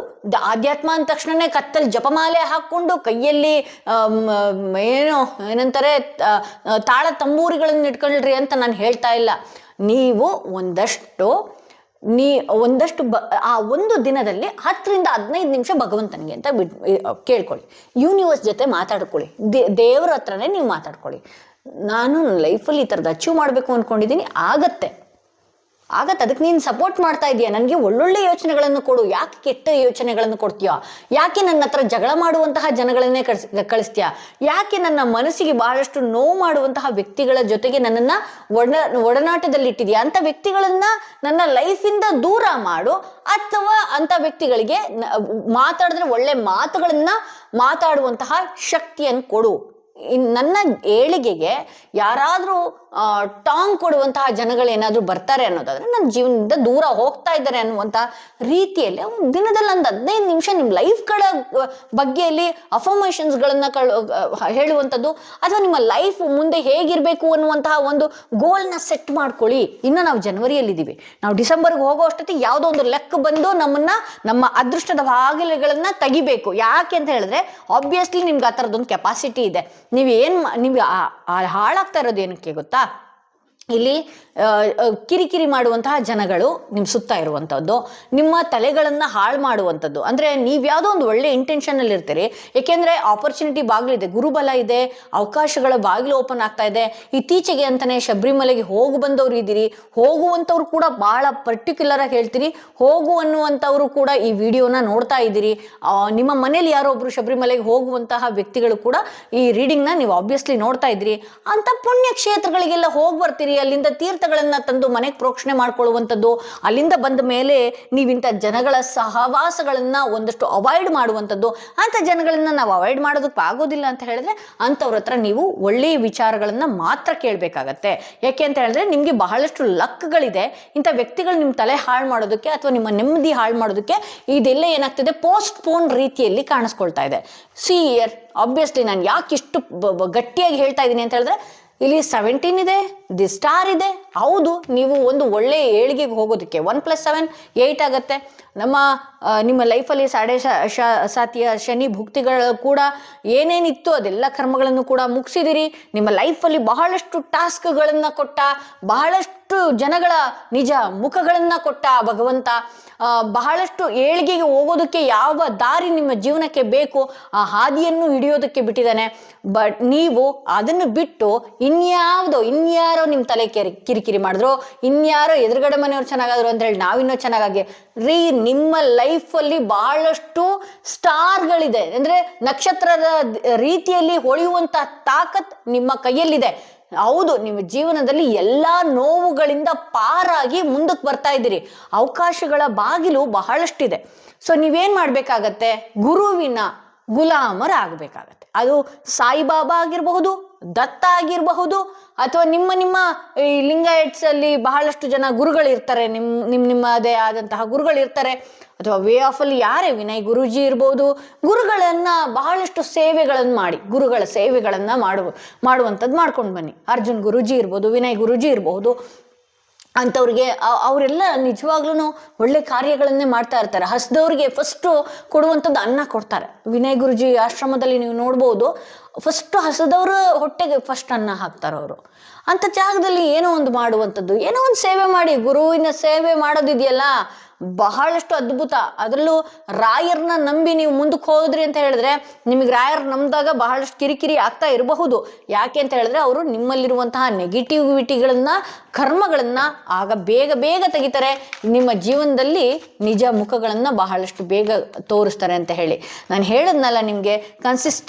ಆಧ್ಯಾತ್ಮ ಅಂದ ತಕ್ಷಣನೇ ಕತ್ತಲ್ಲಿ ಜಪಮಾಲೆ ಹಾಕ್ಕೊಂಡು ಕೈಯಲ್ಲಿ ಏನಂತಾರೆ ತಾಳ ತಂಬೂರಿಗಳನ್ನು ಇಟ್ಕೊಳ್ರಿ ಅಂತ ನಾನು ಹೇಳ್ತಾ ಇಲ್ಲ. ನೀವು ಒಂದಷ್ಟು ಆ ಒಂದು ದಿನದಲ್ಲಿ 10 ರಿಂದ 15 ನಿಮಿಷ ಭಗವಂತನಿಗೆ ಅಂತ ಕೇಳ್ಕೊಳ್ಳಿ. ಯೂನಿವರ್ಸ್ ಜೊತೆ ಮಾತಾಡ್ಕೊಳ್ಳಿ. ದೇವರ ಹತ್ರನೇ ನೀವು ಮಾತಾಡ್ಕೊಳ್ಳಿ. ನಾನು ಲೈಫಲ್ಲಿ ಈ ಥರದ್ದು ಅಚೀವ್ ಮಾಡಬೇಕು ಅಂದ್ಕೊಂಡಿದ್ದೀನಿ, ಆಗತ್ತೆ. ಅದಕ್ಕೆ ನೀನು ಸಪೋರ್ಟ್ ಮಾಡ್ತಾ ಇದೀಯ, ನನಗೆ ಒಳ್ಳೊಳ್ಳೆ ಯೋಚನೆಗಳನ್ನು ಕೊಡು. ಯಾಕೆ ಕೆಟ್ಟ ಯೋಚನೆಗಳನ್ನು ಕೊಡ್ತೀಯಾ? ಯಾಕೆ ನನ್ನ ಹತ್ರ ಜಗಳ ಮಾಡುವಂತಹ ಜನಗಳನ್ನೇ ಕಳಿಸ್ತೀಯಾ? ಯಾಕೆ ನನ್ನ ಮನಸ್ಸಿಗೆ ಬಹಳಷ್ಟು ನೋವು ಮಾಡುವಂತಹ ವ್ಯಕ್ತಿಗಳ ಜೊತೆಗೆ ನನ್ನನ್ನು ಒಡನಾಟದಲ್ಲಿಟ್ಟಿದೆಯಾ? ಅಂಥ ವ್ಯಕ್ತಿಗಳನ್ನ ನನ್ನ ಲೈಫಿಂದ ದೂರ ಮಾಡು, ಅಥವಾ ಅಂಥ ವ್ಯಕ್ತಿಗಳಿಗೆ ಮಾತಾಡಿದ್ರೆ ಒಳ್ಳೆ ಮಾತುಗಳನ್ನ ಮಾತಾಡುವಂತಹ ಶಕ್ತಿಯನ್ನು ಕೊಡು. ನನ್ನ ಏಳಿಗೆಗೆ ಯಾರಾದರೂ ಟಾಂಗ್ ಕೊಡುವಂತಹ ಜನಗಳೇನಾದರೂ ಬರ್ತಾರೆ ಅನ್ನೋದಾದ್ರೆ ನನ್ನ ಜೀವನದಿಂದ ದೂರ ಹೋಗ್ತಾ ಇದ್ದಾರೆ ಅನ್ನುವಂಥ ರೀತಿಯಲ್ಲಿ ದಿನದಲ್ಲಿ ಒಂದು 15 ನಿಮಿಷ ನಿಮ್ಮ ಲೈಫ್ಗಳ ಬಗ್ಗೆಯಲ್ಲಿ ಅಫರ್ಮೇಷನ್ಸ್ಗಳನ್ನು ಹೇಳುವಂಥದ್ದು, ಅಥವಾ ನಿಮ್ಮ ಲೈಫ್ ಮುಂದೆ ಹೇಗಿರಬೇಕು ಅನ್ನುವಂತಹ ಒಂದು ಗೋಲ್ನ ಸೆಟ್ ಮಾಡ್ಕೊಳ್ಳಿ. ಇನ್ನು ನಾವು ಜನವರಿಯಲ್ಲಿದ್ದೀವಿ, ನಾವು ಡಿಸೆಂಬರ್ಗೆ ಹೋಗೋ ಅಷ್ಟೊತ್ತಿಗೆ ಯಾವುದೋ ಒಂದು ಲೆಕ್ಕ ಬಂದು ನಮ್ಮ ಅದೃಷ್ಟದ ಬಾಗಿಲುಗಳನ್ನು ತೆಗಿಬೇಕು. ಯಾಕೆ ಅಂತ ಹೇಳಿದ್ರೆ ಆಬ್ವಿಯಸ್ಲಿ ನಿಮ್ಗೆ ಆ ಥರದೊಂದು ಕೆಪಾಸಿಟಿ ಇದೆ. ನಿಮ್ಗೆ ಹಾಳಾಗ್ತಾ ಇರೋದು ಏನಕ್ಕೆ ಗೊತ್ತಾ? ಇಲ್ಲಿ ಕಿರಿಕಿರಿ ಮಾಡುವಂತಹ ಜನಗಳು ನಿಮ್ಮ ಸುತ್ತ ಇರುವಂಥದ್ದು, ನಿಮ್ಮ ತಲೆಗಳನ್ನು ಹಾಳು ಮಾಡುವಂಥದ್ದು. ಅಂದರೆ ನೀವು ಯಾವುದೋ ಒಂದು ಒಳ್ಳೆ ಇಂಟೆನ್ಷನಲ್ಲಿ ಇರ್ತೀರಿ, ಏಕೆಂದರೆ ಆಪರ್ಚುನಿಟಿ ಬಾಗಿಲಿದೆ, ಗುರುಬಲ ಇದೆ, ಅವಕಾಶಗಳ ಬಾಗಿಲು ಓಪನ್ ಆಗ್ತಾ ಇದೆ. ಇತ್ತೀಚೆಗೆ ಅಂತಲೇ ಶಬರಿಮಲೆಗೆ ಬಂದವರು ಇದ್ದೀರಿ, ಹೋಗುವಂಥವ್ರು ಕೂಡ ಭಾಳ ಪರ್ಟಿಕ್ಯುಲರ್ ಆಗಿ ಹೇಳ್ತೀರಿ, ಹೋಗು ಅನ್ನುವಂಥವ್ರು ಕೂಡ ಈ ವಿಡಿಯೋನ ನೋಡ್ತಾ ಇದ್ದೀರಿ. ನಿಮ್ಮ ಮನೇಲಿ ಯಾರೋ ಒಬ್ರು ಶಬರಿಮಲೆಗೆ ಹೋಗುವಂತಹ ವ್ಯಕ್ತಿಗಳು ಕೂಡ ಈ ರೀಡಿಂಗ್ನ ನೀವು ಆಬ್ವಿಯಸ್ಲಿ ನೋಡ್ತಾ ಇದ್ದೀರಿ. ಅಂಥ ಪುಣ್ಯ ಕ್ಷೇತ್ರಗಳಿಗೆಲ್ಲ ಹೋಗಿ ಬರ್ತೀರಿ, ಅಲ್ಲಿಂದ ತೀರ್ಥಗಳನ್ನ ತಂದು ಮನೆಗೆ ಪ್ರೋಕ್ಷಣೆ ಮಾಡ್ಕೊಳ್ಳುವಂಥದ್ದು, ಅಲ್ಲಿಂದ ಬಂದ ಮೇಲೆ ನೀವಿಂಥ ಜನಗಳ ಸಹವಾಸಗಳನ್ನ ಒಂದಷ್ಟು ಅವಾಯ್ಡ್ ಮಾಡುವಂಥದ್ದು. ಅಂಥ ಜನಗಳನ್ನ ನಾವು ಅವಾಯ್ಡ್ ಮಾಡೋದಕ್ಕೆ ಆಗೋದಿಲ್ಲ ಅಂತ ಹೇಳಿದ್ರೆ ಅಂಥವ್ರ ಹತ್ರ ನೀವು ಒಳ್ಳೆಯ ವಿಚಾರಗಳನ್ನ ಮಾತ್ರ ಕೇಳಬೇಕಾಗತ್ತೆ. ಯಾಕೆ ಅಂತ ಹೇಳಿದ್ರೆ ನಿಮಗೆ ಬಹಳಷ್ಟು ಲಕ್ಗಳಿದೆ. ಇಂಥ ವ್ಯಕ್ತಿಗಳು ನಿಮ್ಮ ತಲೆ ಹಾಳು ಮಾಡೋದಕ್ಕೆ ಅಥವಾ ನಿಮ್ಮ ನೆಮ್ಮದಿ ಹಾಳು ಮಾಡೋದಕ್ಕೆ ಇದೆಲ್ಲ ಏನಾಗ್ತಿದೆ, ಪೋಸ್ಟ್ ಪೋನ್ ರೀತಿಯಲ್ಲಿ ಕಾಣಿಸ್ಕೊಳ್ತಾ ಇದೆ. ಇಯರ್ ಆಬ್ವಿಯಸ್ಲಿ ನಾನು ಯಾಕೆ ಇಷ್ಟು ಗಟ್ಟಿಯಾಗಿ ಹೇಳ್ತಾ ಇದ್ದೀನಿ ಅಂತ ಹೇಳಿದ್ರೆ, ಇಲ್ಲಿ 17 ಇದೆ, ದಿ ಸ್ಟಾರ್ ಇದೆ. ಹೌದು, ನೀವು ಒಂದು ಒಳ್ಳೆಯ ಏಳಿಗೆಗೆ ಹೋಗೋದಕ್ಕೆ 1 + 7 8 ಆಗುತ್ತೆ. ನಿಮ್ಮ ಲೈಫಲ್ಲಿ ಸಾತಿಯ ಶನಿ ಭುಕ್ತಿಗಳು ಕೂಡ ಏನೇನಿತ್ತು ಅದೆಲ್ಲ ಕರ್ಮಗಳನ್ನು ಕೂಡ ಮುಗಿಸಿದಿರಿ. ನಿಮ್ಮ ಲೈಫಲ್ಲಿ ಬಹಳಷ್ಟು ಟಾಸ್ಕ್ಗಳನ್ನು ಕೊಟ್ಟ, ಬಹಳಷ್ಟು ಜನಗಳ ನಿಜ ಮುಖಗಳನ್ನು ಕೊಟ್ಟ ಭಗವಂತ, ಬಹಳಷ್ಟು ಏಳಿಗೆಗೆ ಹೋಗೋದಕ್ಕೆ ಯಾವ ದಾರಿ ನಿಮ್ಮ ಜೀವನಕ್ಕೆ ಬೇಕು ಆ ಹಾದಿಯನ್ನು ಹಿಡಿಯೋದಕ್ಕೆ ಬಿಟ್ಟಿದ್ದಾನೆ. ಬಟ್ ನೀವು ಅದನ್ನು ಬಿಟ್ಟು ಇನ್ಯಾರೋ ನಿಮ್ಮ ತಲೆ ಕಿರಿಕಿರಿ ಮಾಡಿದ್ರು, ಇನ್ಯಾರೋ ಎದುರುಗಡೆ ಮನೆಯವ್ರು ಚೆನ್ನಾಗಾದ್ರು ಅಂತ ಹೇಳಿ ನಾವಿನ್ನೂ ಚೆನ್ನಾಗಿ ನಿಮ್ಮ ಲೈಫಲ್ಲಿ ಬಹಳಷ್ಟು ಸ್ಟಾರ್ಗಳಿದೆ. ಅಂದ್ರೆ ನಕ್ಷತ್ರದ ರೀತಿಯಲ್ಲಿ ಹೊಳೆಯುವಂತ ತಾಕತ್ ನಿಮ್ಮ ಕೈಯಲ್ಲಿದೆ. ಹೌದು, ನಿಮ್ಮ ಜೀವನದಲ್ಲಿ ಎಲ್ಲಾ ನೋವುಗಳಿಂದ ಪಾರಾಗಿ ಮುಂದಕ್ಕೆ ಬರ್ತಾ ಇದ್ದೀರಿ. ಅವಕಾಶಗಳ ಬಾಗಿಲು ಬಹಳಷ್ಟಿದೆ. ಸೊ ನೀವೇನ್ ಮಾಡ್ಬೇಕಾಗತ್ತೆ, ಗುರುವಿನ ಗುಲಾಮರಾಗಬೇಕಾಗತ್ತೆ. ಅದು ಸಾಯಿಬಾಬಾ ಆಗಿರಬಹುದು, ದತ್ತ ಆಗಿರಬಹುದು, ಅಥವಾ ನಿಮ್ಮ ಈ ಲಿಂಗಾಯಟ್ಸ್ ಅಲ್ಲಿ ಬಹಳಷ್ಟು ಜನ ಗುರುಗಳಿರ್ತಾರೆ, ನಿಮ್ಮದೇ ಆದಂತಹ ಗುರುಗಳಿರ್ತಾರೆ. ಅಥವಾ ವೇ ಆಫ್ ಅಲ್ಲಿ ಯಾರೇ ವಿನಯ್ ಗುರೂಜಿ ಇರ್ಬೋದು. ಗುರುಗಳನ್ನ ಬಹಳಷ್ಟು ಸೇವೆಗಳನ್ನು ಮಾಡಿ, ಗುರುಗಳ ಸೇವೆಗಳನ್ನ ಮಾಡುವಂಥದ್ದು ಮಾಡ್ಕೊಂಡು ಬನ್ನಿ. ಅರ್ಜುನ್ ಗುರೂಜಿ ಇರ್ಬೋದು, ವಿನಯ್ ಗುರೂಜಿ ಇರಬಹುದು. ಅಂಥವ್ರಿಗೆ ಅವರೆಲ್ಲ ನಿಜವಾಗ್ಲೂ ಒಳ್ಳೆ ಕಾರ್ಯಗಳನ್ನೇ ಮಾಡ್ತಾ ಇರ್ತಾರೆ. ಹಸ್ದವ್ರಿಗೆ ಫಸ್ಟು ಕೊಡುವಂಥದ್ದು ಅನ್ನ ಕೊಡ್ತಾರೆ. ವಿನಯ್ ಗುರುಜಿ ಆಶ್ರಮದಲ್ಲಿ ನೀವು ನೋಡ್ಬೋದು, ಫಸ್ಟ್ ಹಸದವ್ರ ಹೊಟ್ಟೆಗೆ ಫಸ್ಟ್ ಅನ್ನ ಹಾಕ್ತಾರೆ ಅವರು. ಅಂಥ ಜಾಗದಲ್ಲಿ ಏನೋ ಒಂದು ಮಾಡುವಂಥದ್ದು, ಏನೋ ಒಂದು ಸೇವೆ ಮಾಡಿ. ಗುರುವಿನ ಸೇವೆ ಮಾಡೋದಿದೆಯಲ್ಲ, ಬಹಳಷ್ಟು ಅದ್ಭುತ. ಅದರಲ್ಲೂ ರಾಯರ್ನ ನಂಬಿ ನೀವು ಮುಂದಕ್ಕೆ ಹೋದ್ರಿ ಅಂತ ಹೇಳಿದ್ರೆ, ನಿಮಗೆ ರಾಯರ್ ನಂಬಿದಾಗ ಬಹಳಷ್ಟು ಕಿರಿಕಿರಿ ಆಗ್ತಾ ಇರಬಹುದು. ಯಾಕೆ ಅಂತ ಹೇಳಿದ್ರೆ ಅವರು ನಿಮ್ಮಲ್ಲಿರುವಂತಹ ನೆಗೆಟಿವಿಟಿಗಳನ್ನ ಕರ್ಮಗಳನ್ನು ಆಗ ಬೇಗ ಬೇಗ ತೆಗಿತಾರೆ. ನಿಮ್ಮ ಜೀವನದಲ್ಲಿ ನಿಜ ಮುಖಗಳನ್ನು ಬಹಳಷ್ಟು ಬೇಗ ತೋರಿಸ್ತಾರೆ ಅಂತ ಹೇಳಿ ನಾನು ಹೇಳಿದ್ನಲ್ಲ ನಿಮಗೆ.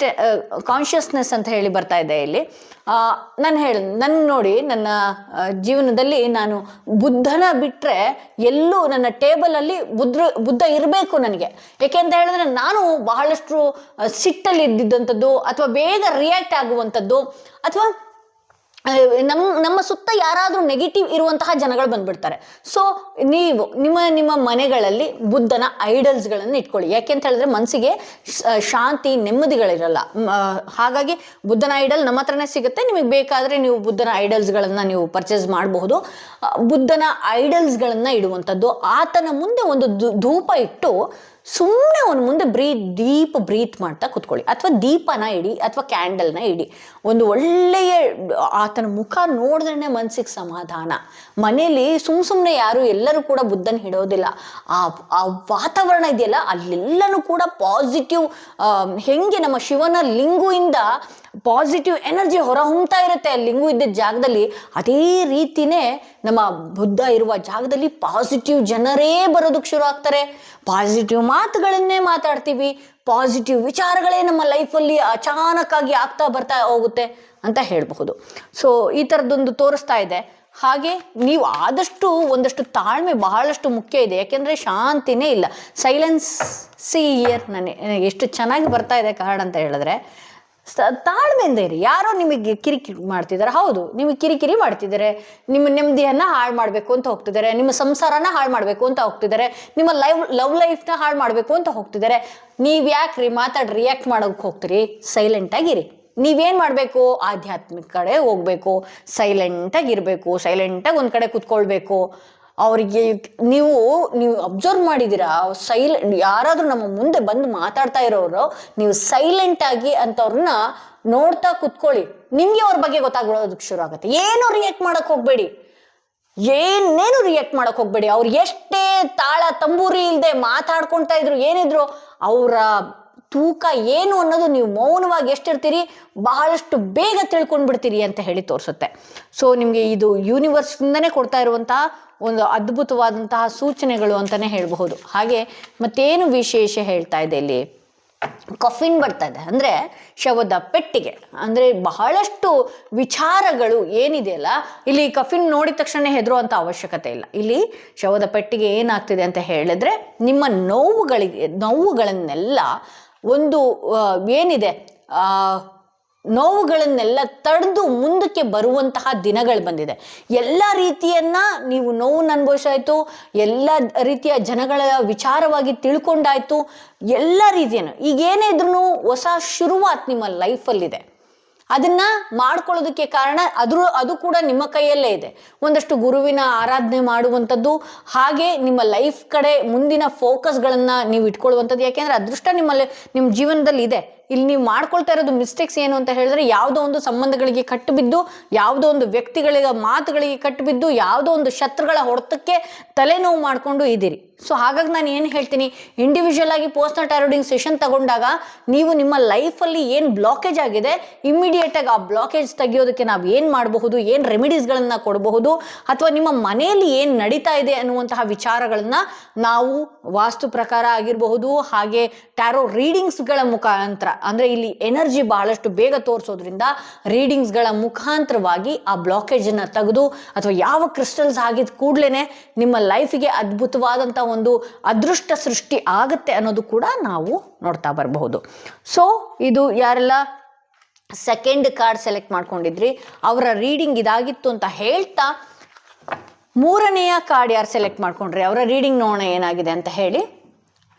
ಕಾನ್ಷಿಯಸ್ನೆಸ್ ಅಂತ ಹೇಳಿ ಬರ್ತಾ ಇದೆ ಇಲ್ಲಿ. ನನ್ನ ನೋಡಿ ನನ್ನ ಜೀವನದಲ್ಲಿ ನಾನು ಬುದ್ಧನ ಬಿಟ್ಟರೆ ಎಲ್ಲೂ ನನ್ನ ಟೇಬಲಲ್ಲಿ ಬುದ್ಧ ಇರಬೇಕು ನನಗೆ. ಯಾಕೆ ಅಂತ ಹೇಳಿದ್ರೆ ನಾನು ಬಹಳಷ್ಟು ಸಿಟ್ಟಲ್ಲಿ ಇದ್ದಿದ್ದಂಥದ್ದು, ಅಥವಾ ಬೇಗ ರಿಯಾಕ್ಟ್ ಆಗುವಂಥದ್ದು, ಅಥವಾ ನಮ್ಮ ಸುತ್ತ ಯಾರಾದರೂ ನೆಗೆಟಿವ್ ಇರುವಂತಹ ಜನಗಳು ಬಂದ್ಬಿಡ್ತಾರೆ. ಸೊ ನೀವು ನಿಮ್ಮ ಮನೆಗಳಲ್ಲಿ ಬುದ್ಧನ ಐಡಲ್ಸ್ಗಳನ್ನು ಇಟ್ಕೊಳ್ಳಿ. ಯಾಕೆ ಅಂತ ಹೇಳಿದ್ರೆ ಮನಸ್ಸಿಗೆ ಶಾಂತಿ ನೆಮ್ಮದಿಗಳಿರಲ್ಲ. ಹಾಗಾಗಿ ಬುದ್ಧನ ಐಡಲ್ ನಮ್ಮ ಹತ್ರನೇ ಸಿಗುತ್ತೆ. ನಿಮಗೆ ಬೇಕಾದರೆ ನೀವು ಬುದ್ಧನ ಐಡಲ್ಸ್ಗಳನ್ನು ನೀವು ಪರ್ಚೇಸ್ ಮಾಡಬಹುದು. ಬುದ್ಧನ ಐಡಲ್ಸ್ಗಳನ್ನು ಇಡುವಂಥದ್ದು, ಆತನ ಮುಂದೆ ಒಂದು ಧೂಪ ಇಟ್ಟು ಸುಮ್ಮನೆ ಅವನ ಮುಂದೆ ಡೀಪ್ ಬ್ರೀತ್ ಮಾಡ್ತಾ ಕುತ್ಕೊಳ್ಳಿ, ಅಥವಾ ದೀಪನ ಇಡಿ, ಅಥವಾ ಕ್ಯಾಂಡಲ್ನ ಇಡಿ. ಒಂದು ಒಳ್ಳೆಯ ಆತನ ಮುಖ ನೋಡಿದ್ರೆ ಮನಸ್ಸಿಗೆ ಸಮಾಧಾನ. ಮನೇಲಿ ಸುಮ್ಮನೆ ಯಾರು ಎಲ್ಲರೂ ಕೂಡ ಬುದ್ಧನ ಹಿಡೋದಿಲ್ಲ. ಆ ವಾತಾವರಣ ಇದೆಯಲ್ಲ, ಅಲ್ಲೆಲ್ಲನೂ ಕೂಡ ಪಾಸಿಟಿವ್, ಹೆಂಗೆ ನಮ್ಮ ಶಿವನ ಲಿಂಗುವಿಂದ ಪಾಸಿಟಿವ್ ಎನರ್ಜಿ ಹೊರಹೊಮ್ತಾ ಇರುತ್ತೆ ಆ ಲಿಂಗು ಇದ್ದ ಜಾಗದಲ್ಲಿ, ಅದೇ ರೀತಿನೇ ನಮ್ಮ ಬುದ್ಧ ಇರುವ ಜಾಗದಲ್ಲಿ ಪಾಸಿಟಿವ್ ಜನರೇ ಬರೋದಕ್ಕೆ ಶುರು ಆಗ್ತಾರೆ. ಪಾಸಿಟಿವ್ ಮಾತುಗಳನ್ನೇ ಮಾತಾಡ್ತೀವಿ, ಪಾಸಿಟಿವ್ ವಿಚಾರಗಳೇ ನಮ್ಮ ಲೈಫಲ್ಲಿ ಅಚಾನಕ್ಕಾಗಿ ಆಗ್ತಾ ಬರ್ತಾ ಹೋಗುತ್ತೆ ಅಂತ ಹೇಳಬಹುದು. ಸೊ ಈ ಥರದ್ದೊಂದು ತೋರಿಸ್ತಾ ಇದೆ. ಹಾಗೆ ನೀವು ಆದಷ್ಟು ಒಂದಷ್ಟು ತಾಳ್ಮೆ ಬಹಳಷ್ಟು ಮುಖ್ಯ ಇದೆ. ಯಾಕೆಂದರೆ ಶಾಂತಿನೇ ಇಲ್ಲ. ಸೈಲೆನ್ಸ್ ಇಯರ್ ನನಗೆ ಎಷ್ಟು ಚೆನ್ನಾಗಿ ಬರ್ತಾ ಇದೆ ಕಾರ್ಡ್ ಅಂತ ಹೇಳಿದ್ರೆ, ತಾಳ್ಮೆಯಿಂದ ಇರಿ. ಯಾರೋ ನಿಮಗೆ ಕಿರಿಕಿರಿ ಮಾಡ್ತಿದ್ದಾರೆ, ಹೌದು ನಿಮಗೆ ಕಿರಿಕಿರಿ ಮಾಡ್ತಿದ್ದಾರೆ, ನಿಮ್ಮ ನೆಮ್ಮದಿಯನ್ನು ಹಾಳು ಮಾಡಬೇಕು ಅಂತ ಹೋಗ್ತಿದ್ದಾರೆ, ನಿಮ್ಮ ಸಂಸಾರನ ಹಾಳು ಮಾಡಬೇಕು ಅಂತ ಹೋಗ್ತಿದ್ದಾರೆ, ನಿಮ್ಮ ಲವ್ ಲೈಫ್ನ ಹಾಳು ಮಾಡಬೇಕು ಅಂತ ಹೋಗ್ತಿದ್ದಾರೆ. ನೀವು ಯಾಕ್ರಿ ರಿಯಾಕ್ಟ್ ಮಾಡೋಕ್ಕೆ ಹೋಗ್ತೀರಿ? ಸೈಲೆಂಟಾಗಿರಿ. ನೀವೇನು ಮಾಡಬೇಕು? ಆಧ್ಯಾತ್ಮಿಕ ಕಡೆ ಹೋಗಬೇಕು, ಸೈಲೆಂಟಾಗಿರಬೇಕು, ಸೈಲೆಂಟಾಗಿ ಒಂದು ಕಡೆ ಕೂತ್ಕೊಳ್ಬೇಕು. ಅವರಿಗೆ ನೀವು ಅಬ್ಸರ್ವ್ ಮಾಡಿದ್ದೀರಾ, ಯಾರಾದರೂ ನಮ್ಮ ಮುಂದೆ ಬಂದು ಮಾತಾಡ್ತಾ ಇರೋರು, ನೀವು ಸೈಲೆಂಟಾಗಿ ಅಂಥವ್ರನ್ನ ನೋಡ್ತಾ ಕೂತ್ಕೊಳ್ಳಿ, ನಿಮಗೆ ಅವ್ರ ಬಗ್ಗೆ ಗೊತ್ತಾಗೋದಕ್ಕೆ ಶುರು ಆಗುತ್ತೆ. ಏನೂ ರಿಯಾಕ್ಟ್ ಮಾಡೋಕ್ಕೆ ಹೋಗಬೇಡಿ, ಅವ್ರು ಎಷ್ಟೇ ತಾಳ ತಂಬೂರಿ ಇಲ್ಲದೆ ಮಾತಾಡ್ಕೊಳ್ತಾ ಇದ್ರು, ಏನಿದ್ರು ಅವರ ತೂಕ ಏನು ಅನ್ನೋದು ನೀವು ಮೌನವಾಗಿ ಎಷ್ಟಿರ್ತೀರಿ ಬಹಳಷ್ಟು ಬೇಗ ತಿಳ್ಕೊಂಡ್ಬಿಡ್ತೀರಿ ಅಂತ ಹೇಳಿ ತೋರಿಸುತ್ತೆ. ಸೊ ನಿಮಗೆ ಇದು ಯೂನಿವರ್ಸ್ನಿಂದನೇ ಕೊಡ್ತಾ ಇರುವಂತಹ ಒಂದು ಅದ್ಭುತವಾದಂತಹ ಸೂಚನೆಗಳು ಅಂತಲೇ ಹೇಳಬಹುದು. ಹಾಗೆ ಮತ್ತೇನು ವಿಶೇಷ ಹೇಳ್ತಾ ಇದೆ ಇಲ್ಲಿ, ಕಫಿನ್ ಬರ್ತಾ ಇದೆ ಅಂದರೆ ಶವದ ಪೆಟ್ಟಿಗೆ, ಅಂದರೆ ಬಹಳಷ್ಟು ವಿಚಾರಗಳು ಏನಿದೆಯಲ್ಲ, ಇಲ್ಲಿ ಕಫಿನ್ ನೋಡಿದ ತಕ್ಷಣ ಹೆದರುವಂಥ ಅವಶ್ಯಕತೆ ಇಲ್ಲ. ಇಲ್ಲಿ ಶವದ ಪೆಟ್ಟಿಗೆ ಏನಾಗ್ತಿದೆ ಅಂತ ಹೇಳಿದ್ರೆ, ನಿಮ್ಮ ನೋವುಗಳನ್ನೆಲ್ಲ ಒಂದು ಏನಿದೆ ನೋವುಗಳನ್ನೆಲ್ಲ ತಡೆದು ಮುಂದಕ್ಕೆ ಬರುವಂತಹ ದಿನಗಳು ಬಂದಿದೆ. ಎಲ್ಲ ರೀತಿಯನ್ನ ನೀವು ನೋವನ್ನು ಅನುಭವಿಸಾಯ್ತು, ಎಲ್ಲ ರೀತಿಯ ಜನಗಳ ವಿಚಾರವಾಗಿ ತಿಳ್ಕೊಂಡಾಯ್ತು, ಎಲ್ಲ ರೀತಿಯನ್ನು ಈಗೇನೇ ಇದ್ರೂ ಹೊಸ ಶುರುವಾತ್ ನಿಮ್ಮ ಲೈಫಲ್ಲಿದೆ. ಅದನ್ನ ಮಾಡ್ಕೊಳ್ಳೋದಕ್ಕೆ ಕಾರಣ ಅದು ಕೂಡ ನಿಮ್ಮ ಕೈಯಲ್ಲೇ ಇದೆ. ಒಂದಷ್ಟು ಗುರುವಿನ ಆರಾಧನೆ ಮಾಡುವಂಥದ್ದು, ಹಾಗೆ ನಿಮ್ಮ ಲೈಫ್ ಕಡೆ ಮುಂದಿನ ಫೋಕಸ್ಗಳನ್ನು ನೀವು ಇಟ್ಕೊಳ್ಳುವಂಥದ್ದು. ಯಾಕೆಂದರೆ ಅದೃಷ್ಟ ನಿಮ್ಮ ಜೀವನದಲ್ಲಿ ಇದೆ. ಇಲ್ಲಿ ನೀವು ಮಾಡ್ಕೊಳ್ತಾ ಇರೋದು ಮಿಸ್ಟೇಕ್ಸ್ ಏನು ಅಂತ ಹೇಳಿದ್ರೆ, ಯಾವುದೋ ಒಂದು ಸಂಬಂಧಗಳಿಗೆ ಕಟ್ಟುಬಿದ್ದು, ಯಾವುದೋ ಒಂದು ಮಾತುಗಳಿಗೆ ಕಟ್ಟುಬಿದ್ದು, ಯಾವುದೋ ಒಂದು ಶತ್ರುಗಳ ಹೊಡೆತಕ್ಕೆ ತಲೆನೋವು ಮಾಡಿಕೊಂಡು ಇದ್ದೀರಿ. ಸೊ ಹಾಗಾಗಿ ನಾನು ಏನು ಹೇಳ್ತೀನಿ, ಇಂಡಿವಿಜುವಲ್ ಆಗಿ ಪರ್ಸನಲ್ ಟಾರೋಡಿಂಗ್ ಸೆಷನ್ ತಗೊಂಡಾಗ ನೀವು ನಿಮ್ಮ ಲೈಫಲ್ಲಿ ಏನು ಬ್ಲಾಕೇಜ್ ಆಗಿದೆ, ಇಮ್ಮಿಡಿಯೇಟಾಗಿ ಆ ಬ್ಲಾಕೇಜ್ ತೆಗಿಯೋದಕ್ಕೆ ನಾವು ಏನು ಮಾಡಬಹುದು, ಏನು ರೆಮಿಡೀಸ್ಗಳನ್ನು ಕೊಡಬಹುದು, ಅಥವಾ ನಿಮ್ಮ ಮನೆಯಲ್ಲಿ ಏನು ನಡೀತಾ ಇದೆ ಅನ್ನುವಂತಹ ವಿಚಾರಗಳನ್ನು ನಾವು ವಾಸ್ತು ಪ್ರಕಾರ ಆಗಿರಬಹುದು, ಹಾಗೆ ಟ್ಯಾರೋ ರೀಡಿಂಗ್ಸ್ಗಳ ಮುಖಾಂತರ, ಅಂದರೆ ಇಲ್ಲಿ ಎನರ್ಜಿ ಬಹಳಷ್ಟು ಬೇಗ ತೋರಿಸೋದ್ರಿಂದ ರೀಡಿಂಗ್ಸ್ಗಳ ಮುಖಾಂತರವಾಗಿ ಆ ಬ್ಲಾಕೇಜನ್ನು ತೆಗೆದು, ಅಥವಾ ಯಾವ ಕ್ರಿಸ್ಟಲ್ಸ್ ಆಗಿದ ಕೂಡಲೇ ನಿಮ್ಮ ಲೈಫಿಗೆ ಅದ್ಭುತವಾದಂಥ ಒಂದು ಅದೃಷ್ಟ ಸೃಷ್ಟಿ ಆಗುತ್ತೆ ಅನ್ನೋದು ಕೂಡ ನಾವು ನೋಡ್ತಾ ಬರಬಹುದು. ಸೊ ಇದು ಯಾರೆಲ್ಲ ಸೆಕೆಂಡ್ ಕಾರ್ಡ್ ಸೆಲೆಕ್ಟ್ ಮಾಡ್ಕೊಂಡಿದ್ರಿ ಅವರ ರೀಡಿಂಗ್ ಇದಾಗಿತ್ತು ಅಂತ ಹೇಳ್ತಾ, ಮೂರನೆಯ ಕಾರ್ಡ್ ಯಾರು ಸೆಲೆಕ್ಟ್ ಮಾಡ್ಕೊಂಡ್ರಿ ಅವರ ರೀಡಿಂಗ್ ನೋಡೋಣ ಏನಾಗಿದೆ ಅಂತ ಹೇಳಿ.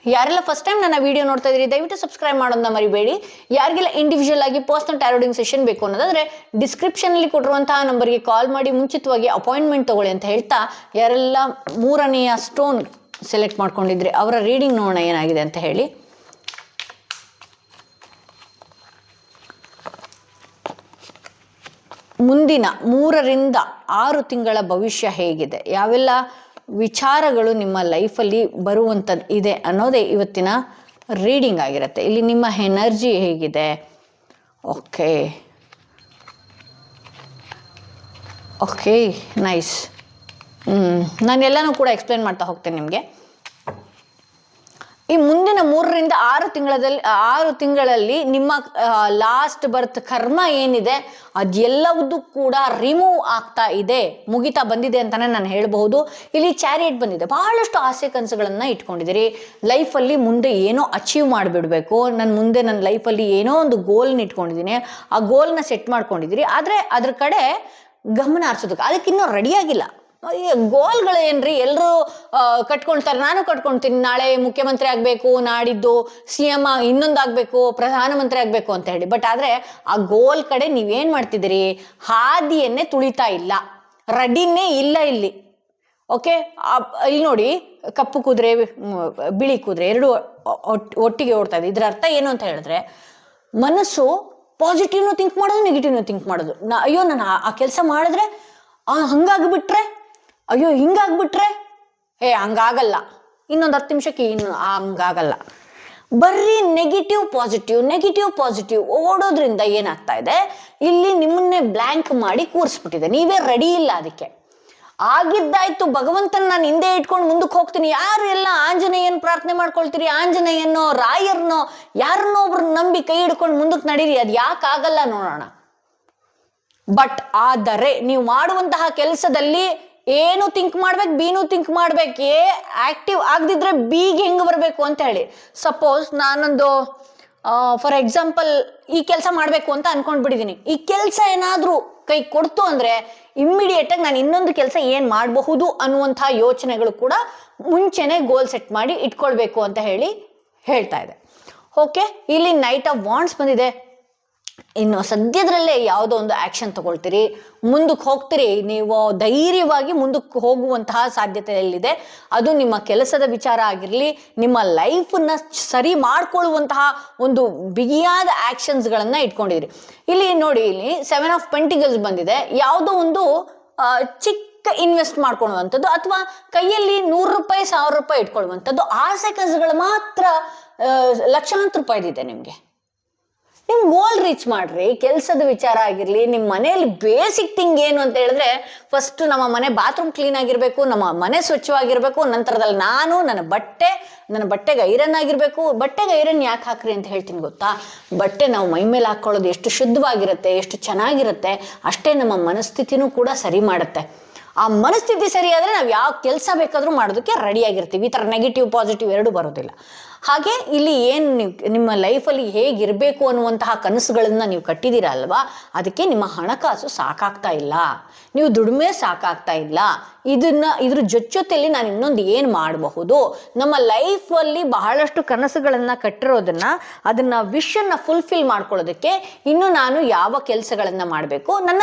ಯಾರೆಲ್ಲ ಫಸ್ಟ್ ಟೈಮ್ ನನ್ನ ವಿಡಿಯೋ ನೋಡ್ತಾ ಇದ್ರಿ ದಯವಿಟ್ಟು ಸಬ್ಸ್ಕ್ರೈಬ್ ಮಾಡೋದನ್ನ ಮರಿಬೇಡಿ. ಯಾರಿಗೆಲ್ಲ ಇಂಡಿವಿಜುವಲ್ ಆಗಿ ಪರ್ಸನಲ್ ಟಾರೋಡಿಂಗ್ ಸೆಷನ್ ಬೇಕು ಅನ್ನೋದಾದ್ರೆ ಡಿಸ್ಕ್ರಿಪ್ಷನಲ್ಲಿ ಕೊಟ್ಟಿರುವಂತಹ ನಂಬರ್ಗೆ ಕಾಲ್ ಮಾಡಿ ಮುಂಚಿತವಾಗಿ ಅಪಾಯಿಂಟ್ಮೆಂಟ್ ತಗೊಳ್ಳಿ ಅಂತ ಹೇಳ್ತಾ, ಯಾರೆಲ್ಲ ಮೂರನೆಯ ಸ್ಟೋನ್ ಸೆಲೆಕ್ಟ್ ಮಾಡ್ಕೊಂಡಿದ್ರಿ ಅವರ ರೀಡಿಂಗ್ ನೋಡೋಣ ಏನಾಗಿದೆ ಅಂತ ಹೇಳಿ. ಮುಂದಿನ 3 ರಿಂದ 6 ತಿಂಗಳ ಭವಿಷ್ಯ ಹೇಗಿದೆ, ಯಾವೆಲ್ಲ ವಿಚಾರಗಳು ನಿಮ್ಮ ಲೈಫಲ್ಲಿ ಬರುವಂಥದ್ದು ಇದೆ ಅನ್ನೋದೇ ಇವತ್ತಿನ ರೀಡಿಂಗ್ ಆಗಿರುತ್ತೆ. ಇಲ್ಲಿ ನಿಮ್ಮ ಎನರ್ಜಿ ಹೇಗಿದೆ, ಓಕೆ, ನೈಸ್. ನಾನು ಎಲ್ಲನೂ ಕೂಡ ಎಕ್ಸ್ಪ್ಲೇನ್ ಮಾಡ್ತಾ ಹೋಗ್ತೇನೆ ನಿಮಗೆ. ಈ ಮುಂದಿನ 3 ರಿಂದ 6 ತಿಂಗಳಲ್ಲಿ ನಿಮ್ಮ ಲಾಸ್ಟ್ ಬರ್ತ್ ಕರ್ಮ ಏನಿದೆ ಅದೆಲ್ಲವೂ ಕೂಡ ರಿಮೂವ್ ಆಗ್ತಾ ಇದೆ, ಮುಗಿತಾ ಬಂದಿದೆ ಅಂತಾನೆ ನಾನು ಹೇಳಬಹುದು. ಇಲ್ಲಿ ಚಾರಿಯಟ್ ಬಂದಿದೆ. ಬಹಳಷ್ಟು ಆಸೆ ಕನಸುಗಳನ್ನ ಇಟ್ಕೊಂಡಿದ್ದೀರಿ. ಲೈಫಲ್ಲಿ ಮುಂದೆ ಏನೋ ಅಚೀವ್ ಮಾಡಿಬಿಡ್ಬೇಕು, ಮುಂದೆ ನನ್ನ ಲೈಫಲ್ಲಿ ಏನೋ ಒಂದು ಗೋಲ್ನ ಇಟ್ಕೊಂಡಿದ್ದೀನಿ, ಆ ಗೋಲ್ನ ಸೆಟ್ ಮಾಡ್ಕೊಂಡಿದ್ದೀರಿ. ಆದರೆ ಅದ್ರ ಕಡೆ ಗಮನ ಹರಿಸೋದಕ್ಕೆ ಅದಕ್ಕಿನ್ನೂ ರೆಡಿಯಾಗಿಲ್ಲ. ಗೋಲ್ಗಳೇನ್ರಿ, ಎಲ್ಲರೂ ಕಟ್ಕೊಳ್ತಾರೆ, ನಾನು ಕಟ್ಕೊಳ್ತೀನಿ, ನಾಳೆ ಮುಖ್ಯಮಂತ್ರಿ ಆಗಬೇಕು, ನಾಡಿದ್ದು CM ಇನ್ನೊಂದಾಗಬೇಕು, ಪ್ರಧಾನಮಂತ್ರಿ ಆಗಬೇಕು ಅಂತ ಹೇಳಿ. ಬಟ್ ಆದರೆ ಆ ಗೋಲ್ ಕಡೆ ನೀವೇನು ಮಾಡ್ತಿದ್ದೀರಿ, ಹಾದಿಯನ್ನೇ ತುಳಿತಾ ಇಲ್ಲ, ರೆಡಿನೇ ಇಲ್ಲ ಇಲ್ಲಿ. ಓಕೆ, ಇಲ್ಲಿ ನೋಡಿ, ಕಪ್ಪು ಕುದುರೆ ಬಿಳಿ ಕುದುರೆ ಎರಡು ಒಟ್ಟಿಗೆ ಓಡ್ತಾ ಇದೆ. ಇದರ ಅರ್ಥ ಏನು ಅಂತ ಹೇಳಿದ್ರೆ, ಮನಸ್ಸು ಪಾಸಿಟಿವ್ನು ಥಿಂಕ್ ಮಾಡೋದು, ನೆಗೆಟಿವ್ನು ಥಿಂಕ್ ಮಾಡೋದು. ಅಯ್ಯೋ ನಾನು ಆ ಕೆಲಸ ಮಾಡಿದ್ರೆ ಹಂಗಾಗ್ಬಿಟ್ರೆ, ಅಯ್ಯೋ ಹಿಂಗಾಗ್ಬಿಟ್ರೆ, ಹಂಗಾಗಲ್ಲ, ಇನ್ನೊಂದು 10 ನಿಮಿಷಕ್ಕೆ ಹಂಗಾಗಲ್ಲ. ಬರ್ರಿ ನೆಗೆಟಿವ್ ಪಾಸಿಟಿವ್ ಓಡೋದ್ರಿಂದ ಏನಾಗ್ತಾ ಇದೆ, ಇಲ್ಲಿ ನಿಮ್ಮನ್ನೇ ಬ್ಲ್ಯಾಂಕ್ ಮಾಡಿ ಕೂರಿಸ್ಬಿಟ್ಟಿದೆ. ನೀವೇ ರೆಡಿ ಇಲ್ಲ ಅದಕ್ಕೆ. ಆಗಿದ್ದಾಯ್ತು, ಭಗವಂತನ ನಾನು ಹಿಂದೆ ಇಟ್ಕೊಂಡು ಮುಂದಕ್ಕೆ ಹೋಗ್ತೀನಿ. ಯಾರು ಎಲ್ಲ ಆಂಜನೇಯನ್ ಪ್ರಾರ್ಥನೆ ಮಾಡ್ಕೊಳ್ತೀರಿ, ಆಂಜನೇಯನೋ ರಾಯರ್ನೋ ಯಾರನ್ನೋ ಒಬ್ರು ನಂಬಿ ಕೈ ಹಿಡ್ಕೊಂಡು ಮುಂದಕ್ಕೆ ನಡೀರಿ. ಅದು ಯಾಕಾಗಲ್ಲ ನೋಡೋಣ. ಬಟ್ ಆದರೆ ನೀವು ಮಾಡುವಂತಹ ಕೆಲಸದಲ್ಲಿ ಏನು ಥಿಂಕ್ ಮಾಡ್ಬೇಕು, ಬಿನೂ ಥಿಂಕ್ ಮಾಡ್ಬೇಕು. ಆಕ್ಟಿವ್ ಆಗದಿದ್ರೆ ಬಿಗೆ ಹೆಂಗೆ ಬರಬೇಕು ಅಂತ ಹೇಳಿ. ಸಪೋಸ್ ನಾನೊಂದು ಫಾರ್ ಎಕ್ಸಾಂಪಲ್ ಈ ಕೆಲಸ ಮಾಡಬೇಕು ಅಂತ ಅನ್ಕೊಂಡ್ಬಿಟ್ಟಿದ್ದೀನಿ. ಈ ಕೆಲಸ ಏನಾದರೂ ಕೈ ಕೊಡ್ತು ಅಂದರೆ ಇಮ್ಮಿಡಿಯೇಟಾಗಿ ನಾನು ಇನ್ನೊಂದು ಕೆಲಸ ಏನು ಮಾಡಬಹುದು ಅನ್ನುವಂಥ ಯೋಚನೆಗಳು ಕೂಡ ಮುಂಚೆನೆ ಗೋಲ್ ಸೆಟ್ ಮಾಡಿ ಇಟ್ಕೊಳ್ಬೇಕು ಅಂತ ಹೇಳ್ತಾ ಇದೆ. ಓಕೆ, ಇಲ್ಲಿ ನೈಟ್ ಆಫ್ ವಾಂಡ್ಸ್ ಬಂದಿದೆ. ಇನ್ನು ಸದ್ಯದಲ್ಲೇ ಯಾವುದೋ ಒಂದು ಆ್ಯಕ್ಷನ್ ತಗೊಳ್ತೀರಿ, ಮುಂದಕ್ಕೆ ಹೋಗ್ತೀರಿ. ನೀವು ಧೈರ್ಯವಾಗಿ ಮುಂದಕ್ಕೆ ಹೋಗುವಂತಹ ಸಾಧ್ಯತೆ ಎಲ್ಲಿದೆ. ಅದು ನಿಮ್ಮ ಕೆಲಸದ ವಿಚಾರ ಆಗಿರಲಿ, ನಿಮ್ಮ ಲೈಫನ್ನ ಸರಿ ಮಾಡ್ಕೊಳ್ಳುವಂತಹ ಒಂದು ಬಿಗಿಯಾದ ಆ್ಯಕ್ಷನ್ಸ್ಗಳನ್ನು ಇಟ್ಕೊಂಡಿದ್ದೀರಿ. ಇಲ್ಲಿ ನೋಡಿ, ಇಲ್ಲಿ 7 ಆಫ್ ಪೆಂಟಿಕಲ್ಸ್ ಬಂದಿದೆ. ಯಾವುದೋ ಒಂದು ಚಿಕ್ಕ ಇನ್ವೆಸ್ಟ್ ಮಾಡ್ಕೊಳ್ಳುವಂಥದ್ದು ಅಥವಾ ಕೈಯಲ್ಲಿ 100 ರೂಪಾಯಿ 1000 ರೂಪಾಯಿ ಇಟ್ಕೊಳ್ಳುವಂಥದ್ದು. ಆಸೆ ಕನಸುಗಳು ಮಾತ್ರ ಲಕ್ಷಾಂತರ ರೂಪಾಯಿದಿದೆ ನಿಮಗೆ. ನಿಮ್ ಗೋಲ್ ರೀಚ್ ಮಾಡ್ರಿ. ಕೆಲಸದ ವಿಚಾರ ಆಗಿರ್ಲಿ, ನಿಮ್ಮ ಮನೆಯಲ್ಲಿ ಬೇಸಿಕ್ ಥಿಂಗ್ ಏನು ಅಂತ ಹೇಳಿದ್ರೆ, ಫಸ್ಟ್ ನಮ್ಮ ಮನೆ ಬಾತ್ರೂಮ್ ಕ್ಲೀನ್ ಆಗಿರ್ಬೇಕು, ನಮ್ಮ ಮನೆ ಸ್ವಚ್ಛವಾಗಿರ್ಬೇಕು. ನಂತರದಲ್ಲಿ ನನ್ನ ಬಟ್ಟೆಗೆ ಐರನ್ ಆಗಿರ್ಬೇಕು. ಬಟ್ಟೆಗೆ ಐರನ್ ಯಾಕೆ ಹಾಕ್ರಿ ಅಂತ ಹೇಳ್ತೀನಿ ಗೊತ್ತಾ? ಬಟ್ಟೆ ನಾವು ಮೈ ಮೇಲೆ ಹಾಕೊಳ್ಳೋದು ಎಷ್ಟು ಶುದ್ಧವಾಗಿರುತ್ತೆ, ಎಷ್ಟು ಚೆನ್ನಾಗಿರುತ್ತೆ, ಅಷ್ಟೇ ನಮ್ಮ ಮನಸ್ಥಿತಿನೂ ಕೂಡ ಸರಿ ಮಾಡುತ್ತೆ. ಆ ಮನಸ್ಥಿತಿ ಸರಿ ಆದರೆ ನಾವು ಯಾವ ಕೆಲಸ ಬೇಕಾದರೂ ಮಾಡೋದಕ್ಕೆ ರೆಡಿಯಾಗಿರ್ತೀವಿ. ಈ ಥರ ನೆಗೆಟಿವ್ ಪಾಸಿಟಿವ್ ಎರಡೂ ಬರೋದಿಲ್ಲ. ಹಾಗೆ ಇಲ್ಲಿ ಏನು ನಿಮ್ಮ ಲೈಫಲ್ಲಿ ಹೇಗಿರಬೇಕು ಅನ್ನುವಂತಹ ಕನಸುಗಳನ್ನು ನೀವು ಕಟ್ಟಿದ್ದೀರ ಅಲ್ವಾ, ಅದಕ್ಕೆ ನಿಮ್ಮ ಹಣಕಾಸು ಸಾಕಾಗ್ತಾ ಇಲ್ಲ, ನೀವು ದುಡಿಮೆ ಸಾಕಾಗ್ತಾ ಇಲ್ಲ. ಇದ್ರ ಜೊತೆಯಲ್ಲಿ ನಾನು ಇನ್ನೊಂದು ಏನು ಮಾಡಬಹುದು, ನಮ್ಮ ಲೈಫಲ್ಲಿ ಬಹಳಷ್ಟು ಕನಸುಗಳನ್ನು ಕಟ್ಟಿರೋದನ್ನ ಅದನ್ನು ವಿಷನ್ನ ಫುಲ್ಫಿಲ್ ಮಾಡ್ಕೊಳ್ಳೋದಕ್ಕೆ ಇನ್ನು ನಾನು ಯಾವ ಕೆಲಸಗಳನ್ನು ಮಾಡಬೇಕು,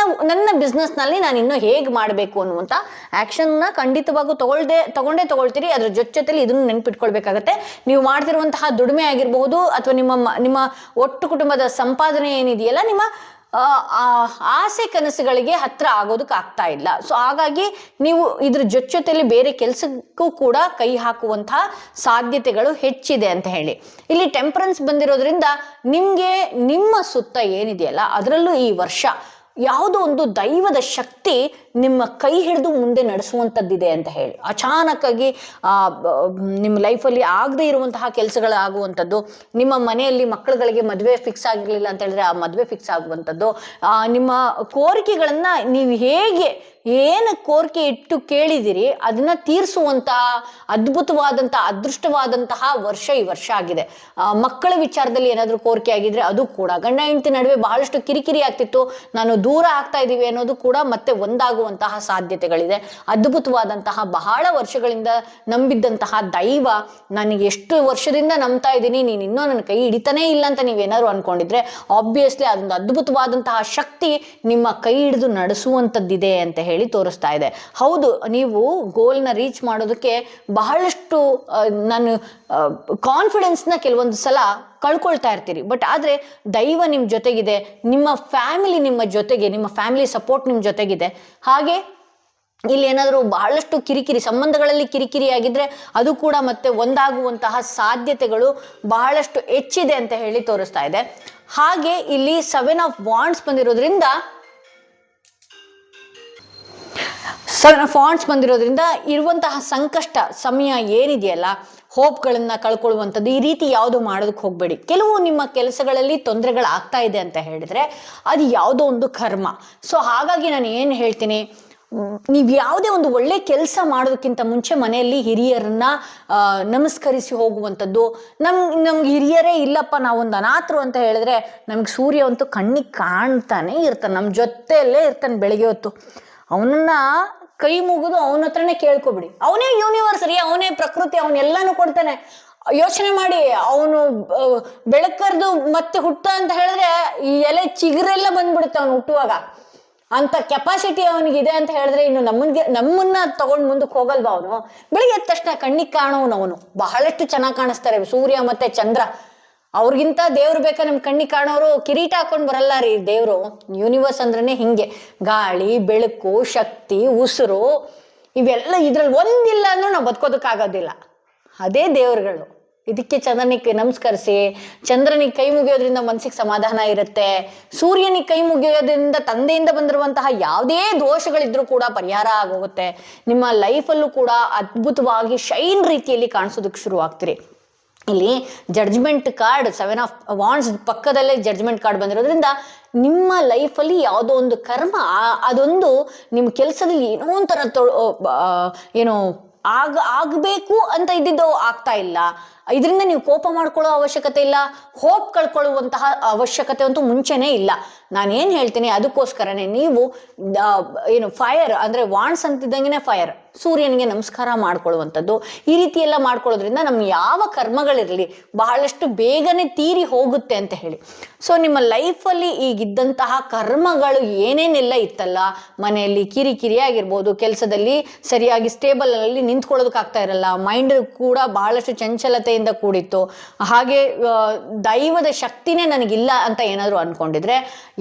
ನನ್ನ ಬಿಸ್ನೆಸ್ನಲ್ಲಿ ನಾನು ಇನ್ನೂ ಹೇಗೆ ಮಾಡಬೇಕು ಅನ್ನುವಂಥ ಆ್ಯಕ್ಷನ್ನ ಖಂಡಿತವಾಗೂ ತಗೊಳ್ತೀರಿ. ಅದ್ರ ಜೊತೆಯಲ್ಲಿ ಇದನ್ನು ನೆನಪಿಟ್ಕೊಳ್ಬೇಕಾಗತ್ತೆ. ನೀವು ಮಾಡ್ತಿರುವಂತಹ ದುಡಿಮೆ ಆಗಿರಬಹುದು ಅಥವಾ ನಿಮ್ಮ ಒಟ್ಟು ಕುಟುಂಬದ ಸಂಪಾದನೆ ಏನಿದೆಯಲ್ಲ, ನಿಮ್ಮ ಆಸೆ ಕನಸುಗಳಿಗೆ ಹತ್ರ ಆಗೋದಕ್ಕೆ ಆಗ್ತಾ ಇಲ್ಲ. ಸೊ ಹಾಗಾಗಿ ನೀವು ಇದ್ರ ಜೊತೆಯಲ್ಲಿ ಬೇರೆ ಕೆಲಸಕ್ಕೂ ಕೂಡ ಕೈ ಹಾಕುವಂತಹ ಸಾಧ್ಯತೆಗಳು ಹೆಚ್ಚಿದೆ ಅಂತ ಹೇಳಿ. ಇಲ್ಲಿ ಟೆಂಪರೆನ್ಸ್ ಬಂದಿರೋದ್ರಿಂದ ನಿಮಗೆ ನಿಮ್ಮ ಸುತ್ತ ಏನಿದೆಯಲ್ಲ ಅದರಲ್ಲೂ ಈ ವರ್ಷ ಯಾವುದೋ ಒಂದು ದೈವದ ಶಕ್ತಿ ನಿಮ್ಮ ಕೈ ಹಿಡಿದು ಮುಂದೆ ನಡೆಸುವಂಥದ್ದಿದೆ ಅಂತ ಹೇಳಿ. ಅಚಾನಕ್ಕಾಗಿ ನಿಮ್ಮ ಲೈಫಲ್ಲಿ ಆಗದೇ ಇರುವಂತಹ ಕೆಲಸಗಳಾಗುವಂಥದ್ದು, ನಿಮ್ಮ ಮನೆಯಲ್ಲಿ ಮಕ್ಕಳುಗಳಿಗೆ ಮದುವೆ ಫಿಕ್ಸ್ ಆಗಿರಲಿಲ್ಲ ಅಂತ ಹೇಳಿದ್ರೆ ಆ ಮದುವೆ ಫಿಕ್ಸ್ ಆಗುವಂಥದ್ದು, ನಿಮ್ಮ ಕೋರಿಕೆಗಳನ್ನು ನೀವು ಏನು ಕೋರಿಕೆ ಇಟ್ಟು ಕೇಳಿದಿರಿ ಅದನ್ನ ತೀರಿಸುವಂತಹ ಅದ್ಭುತವಾದಂತಹ ಅದೃಷ್ಟವಾದಂತಹ ವರ್ಷ ಈ ವರ್ಷ ಆಗಿದೆ. ಮಕ್ಕಳ ವಿಚಾರದಲ್ಲಿ ಏನಾದರೂ ಕೋರಿಕೆ ಆಗಿದ್ರೆ ಅದು ಕೂಡ, ಗಂಡ ಹೆಂಡತಿ ನಡುವೆ ಬಹಳಷ್ಟು ಕಿರಿಕಿರಿ ಆಗ್ತಿತ್ತು, ನಾನು ದೂರ ಆಗ್ತಾ ಇದ್ದೀವಿ ಅನ್ನೋದು ಕೂಡ ಮತ್ತೆ ಒಂದಾಗುವಂತಹ ಸಾಧ್ಯತೆಗಳಿದೆ. ಅದ್ಭುತವಾದಂತಹ ಬಹಳ ವರ್ಷಗಳಿಂದ ನಂಬಿದ್ದಂತಹ ದೈವ ನನಗೆ ಎಷ್ಟು ವರ್ಷದಿಂದ ನಂಬ್ತಾ ಇದ್ದೀನಿ, ನೀನು ಇನ್ನೂ ನನ್ನ ಕೈ ಹಿಡಿತಾನೇ ಇಲ್ಲ ಅಂತ ನೀವೇನಾದ್ರು ಅನ್ಕೊಂಡಿದ್ರೆ ಆಬ್ವಿಯಸ್ಲಿ ಅದೊಂದು ಅದ್ಭುತವಾದಂತಹ ಶಕ್ತಿ ನಿಮ್ಮ ಕೈ ಹಿಡಿದು ನಡೆಸುವಂಥದ್ದಿದೆ ಅಂತ ಹೇಳಿ ತೋರಿಸ್ತಾ ಇದೆ. ಹೌದು, ನೀವು ಗೋಲ್ನ ರೀಚ್ ಮಾಡೋದಕ್ಕೆ ಬಹಳಷ್ಟು ನಾನು ಕಾನ್ಫಿಡೆನ್ಸ್ನ ಕೆಲವೊಂದು ಸಲ ಕಳ್ಕೊಳ್ತಾ ಇರ್ತೀರಿ. ಬಟ್ ಆದರೆ ದೈವ ನಿಮ್ಮ ಜೊತೆಗಿದೆ, ನಿಮ್ಮ ಫ್ಯಾಮಿಲಿ ನಿಮ್ಮ ಜೊತೆಗೆ, ನಿಮ್ಮ ಫ್ಯಾಮಿಲಿ ಸಪೋರ್ಟ್ ನಿಮ್ಮ ಜೊತೆಗಿದೆ. ಹಾಗೆ ಇಲ್ಲಿ ಏನಾದರೂ ಬಹಳಷ್ಟು ಕಿರಿಕಿರಿ ಸಂಬಂಧಗಳಲ್ಲಿ ಕಿರಿಕಿರಿ ಆಗಿದ್ರೆ ಅದು ಕೂಡ ಮತ್ತೆ ಒಂದಾಗುವಂತಹ ಸಾಧ್ಯತೆಗಳು ಬಹಳಷ್ಟು ಹೆಚ್ಚಿದೆ ಅಂತ ಹೇಳಿ ತೋರಿಸ್ತಾ ಇದೆ. ಹಾಗೆ ಇಲ್ಲಿ 7 ಆಫ್ ವಾಂಡ್ಸ್ ಬಂದಿರೋದ್ರಿಂದ ಫಾಂಟ್ಸ್ ಬಂದಿರೋದ್ರಿಂದ ಇರುವಂತಹ ಸಂಕಷ್ಟ ಸಮಯ ಏನಿದೆಯಲ್ಲ, ಹೋಪ್ಗಳನ್ನು ಕಳ್ಕೊಳ್ಳುವಂಥದ್ದು, ಈ ರೀತಿ ಯಾವುದು ಮಾಡೋದಕ್ಕೆ ಹೋಗಬೇಡಿ. ಕೆಲವು ನಿಮ್ಮ ಕೆಲಸಗಳಲ್ಲಿ ತೊಂದರೆಗಳಾಗ್ತಾ ಇದೆ ಅಂತ ಹೇಳಿದ್ರೆ ಅದು ಯಾವುದೋ ಒಂದು ಕರ್ಮ. ಸೊ ಹಾಗಾಗಿ ನಾನು ಏನು ಹೇಳ್ತೀನಿ, ನೀವು ಯಾವುದೇ ಒಂದು ಒಳ್ಳೆ ಕೆಲಸ ಮಾಡೋದಕ್ಕಿಂತ ಮುಂಚೆ ಮನೆಯಲ್ಲಿ ಹಿರಿಯರನ್ನ ನಮಸ್ಕರಿಸಿ ಹೋಗುವಂಥದ್ದು. ನಮ್ಗೆ ಹಿರಿಯರೇ ಇಲ್ಲಪ್ಪ, ನಾವೊಂದು ಅನಾಥರು ಅಂತ ಹೇಳಿದ್ರೆ ನಮ್ಗೆ ಸೂರ್ಯ ಅಂತೂ ಕಣ್ಣಿಗೆ ಕಾಣ್ತಾನೆ ಇರ್ತಾನೆ, ನಮ್ಮ ಜೊತೆಯಲ್ಲೇ ಇರ್ತಾನೆ ಬೆಳಗ್ಗೆ ಹೊತ್ತು. ಅವನನ್ನ ಕೈ ಮುಗಿದು ಅವನ ಹತ್ರನೇ ಕೇಳ್ಕೊಬಿಡಿ. ಅವನೇ ಯೂನಿವರ್ಸ್ ರೀ, ಅವನೇ ಪ್ರಕೃತಿ, ಅವನೆಲ್ಲಾನು ಕೊಡ್ತಾನೆ. ಯೋಚನೆ ಮಾಡಿ, ಅವನು ಬೆಳಕರ್ದು ಮತ್ತೆ ಹುಟ್ಟ ಅಂತ ಹೇಳಿದ್ರೆ ಈ ಎಲೆ ಚಿಗುರೆಲ್ಲ ಬಂದ್ಬಿಡುತ್ತೆ ಅವನು ಹುಟ್ಟುವಾಗ. ಅಂತ ಕೆಪಾಸಿಟಿ ಅವನಿಗಿದೆ ಅಂತ ಹೇಳಿದ್ರೆ ಇನ್ನು ನಮ್ಮನ್ನ ತಗೊಂಡ್ ಮುಂದಕ್ಕೆ ಹೋಗಲ್ವಾ ಅವನು? ಬೆಳಿಗ್ಗೆ ಎದ್ದ ತಕ್ಷಣ ಕಣ್ಣಿಗೆ ಕಾಣೋನು ಅವನು. ಬಹಳಷ್ಟು ಚೆನ್ನಾಗಿ ಕಾಣಿಸ್ತಾರೆ ಸೂರ್ಯ ಮತ್ತೆ ಚಂದ್ರ. ಅವ್ರಿಗಿಂತ ದೇವ್ರು ಬೇಕಾ ನಮ್ ಕಣ್ಣಿಗೆ ಕಾಣೋರು? ಕಿರೀಟ ಹಾಕೊಂಡ್ ಬರಲ್ಲ ರೀ ದೇವ್ರು. ಯೂನಿವರ್ಸ್ ಅಂದ್ರೇನೆ ಹಿಂಗೆ, ಗಾಳಿ, ಬೆಳಕು, ಶಕ್ತಿ, ಉಸಿರು, ಇವೆಲ್ಲ ಇದ್ರಲ್ಲಿ ಒಂದಿಲ್ಲ ಅಂದ್ರೆ ನಾವು ಬದುಕೋದಕ್ಕಾಗೋದಿಲ್ಲ. ಅದೇ ದೇವ್ರುಗಳು. ಇದಕ್ಕೆ ಚಂದ್ರನಿಗೆ ನಮಸ್ಕರಿಸಿ, ಚಂದ್ರನಿಗೆ ಕೈ ಮುಗಿಯೋದ್ರಿಂದ ಮನಸ್ಸಿಗೆ ಸಮಾಧಾನ ಇರುತ್ತೆ. ಸೂರ್ಯನಿಗೆ ಕೈ ಮುಗಿಯೋದ್ರಿಂದ ತಂದೆಯಿಂದ ಬಂದಿರುವಂತಹ ಯಾವುದೇ ದೋಷಗಳಿದ್ರೂ ಕೂಡ ಪರಿಹಾರ ಆಗೋಗುತ್ತೆ. ನಿಮ್ಮ ಲೈಫಲ್ಲೂ ಕೂಡ ಅದ್ಭುತವಾಗಿ ಶೈನ್ ರೀತಿಯಲ್ಲಿ ಕಾಣಿಸೋದಕ್ಕೆ ಶುರು ಆಗ್ತೀರಿ. ಇಲ್ಲಿ ಜಡ್ಜ್ಮೆಂಟ್ ಕಾರ್ಡ್ 7 ಆಫ್ ವಾಂಡ್ಸ್ ಪಕ್ಕದಲ್ಲೇ ಜಡ್ಜ್ಮೆಂಟ್ ಕಾರ್ಡ್ ಬಂದಿರೋದ್ರಿಂದ ನಿಮ್ಮ ಲೈಫಲ್ಲಿ ಯಾವುದೋ ಒಂದು ಕರ್ಮ, ಅದೊಂದು ನಿಮ್ಮ ಕೆಲಸದಲ್ಲಿ ಏನೋ ಒಂಥರ ಏನೋ ಆಗಬೇಕು ಅಂತ ಇದ್ದಿದ್ದು ಆಗ್ತಾ ಇಲ್ಲ. ಇದರಿಂದ ನೀವು ಕೋಪ ಮಾಡ್ಕೊಳ್ಳೋ ಅವಶ್ಯಕತೆ ಇಲ್ಲ, ಹೋಪ್ ಕಳ್ಕೊಳ್ಳುವಂತಹ ಅವಶ್ಯಕತೆ ಅಂತೂ ಮುಂಚೆನೇ ಇಲ್ಲ. ನಾನೇನು ಹೇಳ್ತೀನಿ, ಅದಕ್ಕೋಸ್ಕರನೇ ನೀವು ಏನು ಫೈರ್ ಅಂದರೆ ವಾಂಡ್ಸ್ ಅಂತಿದ್ದಂಗೆ ಫೈರ್, ಸೂರ್ಯನಿಗೆ ನಮಸ್ಕಾರ ಮಾಡ್ಕೊಳ್ಳುವಂಥದ್ದು, ಈ ರೀತಿ ಎಲ್ಲ ಮಾಡ್ಕೊಳ್ಳೋದ್ರಿಂದ ನಮ್ಮ ಯಾವ ಕರ್ಮಗಳಿರಲಿ ಬಹಳಷ್ಟು ಬೇಗನೆ ತೀರಿ ಹೋಗುತ್ತೆ ಅಂತ ಹೇಳಿ. ಸೊ ನಿಮ್ಮ ಲೈಫಲ್ಲಿ ಈಗಿದ್ದಂತಹ ಕರ್ಮಗಳು ಏನೇನೆಲ್ಲ ಇತ್ತಲ್ಲ, ಮನೆಯಲ್ಲಿ ಕಿರಿಕಿರಿ ಆಗಿರ್ಬೋದು, ಕೆಲಸದಲ್ಲಿ ಸರಿಯಾಗಿ ಸ್ಟೇಬಲ್ ಅಲ್ಲಿ ನಿಂತ್ಕೊಳ್ಳೋದಕ್ಕಾಗ್ತಾ ಇರಲ್ಲ, ಮೈಂಡ್ ಕೂಡ ಬಹಳಷ್ಟು ಚಂಚಲತೆಯಿಂದ ಕೂಡಿತ್ತು, ಹಾಗೆ ದೈವದ ಶಕ್ತಿನೇ ನನಗಿಲ್ಲ ಅಂತ ಏನಾದರೂ ಅನ್ಕೊಂಡಿದ್ರೆ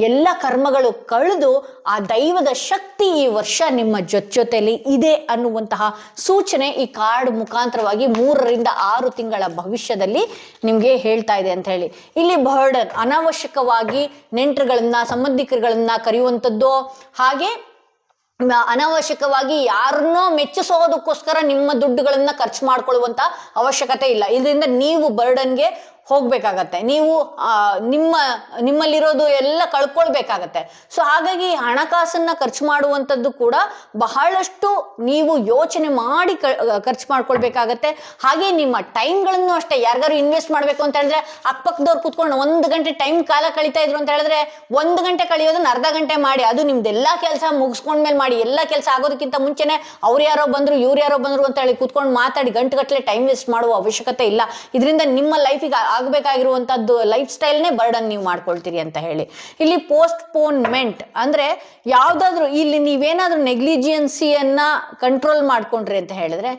ಎಲ್ಲ ಕರ್ಮಗಳು ಕಳೆದು ಆ ದೈವದ ಶಕ್ತಿ ಈ ವರ್ಷ ನಿಮ್ಮ ಜೊತೆಯಲ್ಲಿ ಇದೆ ಅನ್ನುವಂತಹ ಸೂಚನೆ ಈ ಕಾರ್ಡ್ ಮುಖಾಂತರವಾಗಿ 3 ರಿಂದ 6 ತಿಂಗಳ ಭವಿಷ್ಯದಲ್ಲಿ ನಿಮ್ಗೆ ಹೇಳ್ತಾ ಇದೆ ಅಂತ ಹೇಳಿ. ಇಲ್ಲಿ ಬರ್ಡನ್, ಅನಾವಶ್ಯಕವಾಗಿ ನೆಂಟರುಗಳನ್ನ ಸಂಬಂಧಿಕರುಗಳನ್ನ ಕರೆಯುವಂಥದ್ದು, ಹಾಗೆ ಅನಾವಶ್ಯಕವಾಗಿ ಯಾರನ್ನೋ ಮೆಚ್ಚಿಸೋದಕ್ಕೋಸ್ಕರ ನಿಮ್ಮ ದುಡ್ಡುಗಳನ್ನ ಖರ್ಚು ಮಾಡ್ಕೊಳ್ಳುವಂತ ಅವಶ್ಯಕತೆ ಇಲ್ಲ. ಇದರಿಂದ ನೀವು ಬರ್ಡನ್ಗೆ ಹೋಗ್ಬೇಕಾಗತ್ತೆ, ನೀವು ನಿಮ್ಮಲ್ಲಿರೋದು ಎಲ್ಲ ಕಳ್ಕೊಳ್ಬೇಕಾಗತ್ತೆ. ಸೊ ಹಾಗಾಗಿ ಹಣಕಾಸನ್ನ ಖರ್ಚು ಮಾಡುವಂಥದ್ದು ಕೂಡ ಬಹಳಷ್ಟು ನೀವು ಯೋಚನೆ ಮಾಡಿ ಖರ್ಚು ಮಾಡ್ಕೊಳ್ಬೇಕಾಗತ್ತೆ. ಹಾಗೆ ನಿಮ್ಮ ಟೈಮ್ಗಳನ್ನು ಅಷ್ಟೇ, ಯಾರಿಗಾರು ಇನ್ವೆಸ್ಟ್ ಮಾಡಬೇಕು ಅಂತ ಹೇಳಿದ್ರೆ ಅಕ್ಕಪಕ್ಕದವ್ರು ಕೂತ್ಕೊಂಡು 1 ಗಂಟೆ ಟೈಮ್ ಕಾಲ ಕಳೀತಾ ಇದ್ರು ಅಂತ ಹೇಳಿದ್ರೆ 1 ಗಂಟೆ ಕಳಿಯೋದನ್ನ ಅರ್ಧ ಗಂಟೆ ಮಾಡಿ, ಅದು ನಿಮ್ದೆಲ್ಲಾ ಕೆಲಸ ಮುಗಿಸ್ಕೊಂಡ್ಮೇಲೆ ಮಾಡಿ. ಎಲ್ಲ ಕೆಲಸ ಆಗೋದಕ್ಕಿಂತ ಮುಂಚೆನೆ ಅವ್ರು ಯಾರೋ ಬಂದ್ರು ಇವ್ರು ಯಾರೋ ಬಂದ್ರು ಅಂತ ಹೇಳಿ ಕೂತ್ಕೊಂಡು ಮಾತಾಡಿ ಗಂಟೆಗಟ್ಟಲೆ ಟೈಮ್ ವೇಸ್ಟ್ ಮಾಡುವ ಅವಶ್ಯಕತೆ ಇಲ್ಲ. ಇದರಿಂದ ನಿಮ್ಮ ಲೈಫಿಗೆ ಆಗಬೇಕಾಗಿರುವಂತದ್ದು ಲೈಫ್ ಸ್ಟೈಲ್ನೇ ಬರ್ಡನ್ ನೀವು ಮಾಡ್ಕೊಳ್ತೀರಿ ಅಂತ ಹೇಳಿ. ಇಲ್ಲಿ ಪೋಸ್ಟ್ಪೋನ್ಮೆಂಟ್ ಅಂದ್ರೆ ಯಾವ್ದಾದ್ರು ಇಲ್ಲಿ ನೀವೇನಾದ್ರೂ ನೆಗ್ಲಿಜಿಯನ್ಸಿಯನ್ನ ಕಂಟ್ರೋಲ್ ಮಾಡ್ಕೊಂಡ್ರಿ ಅಂತ ಹೇಳಿದ್ರೆ,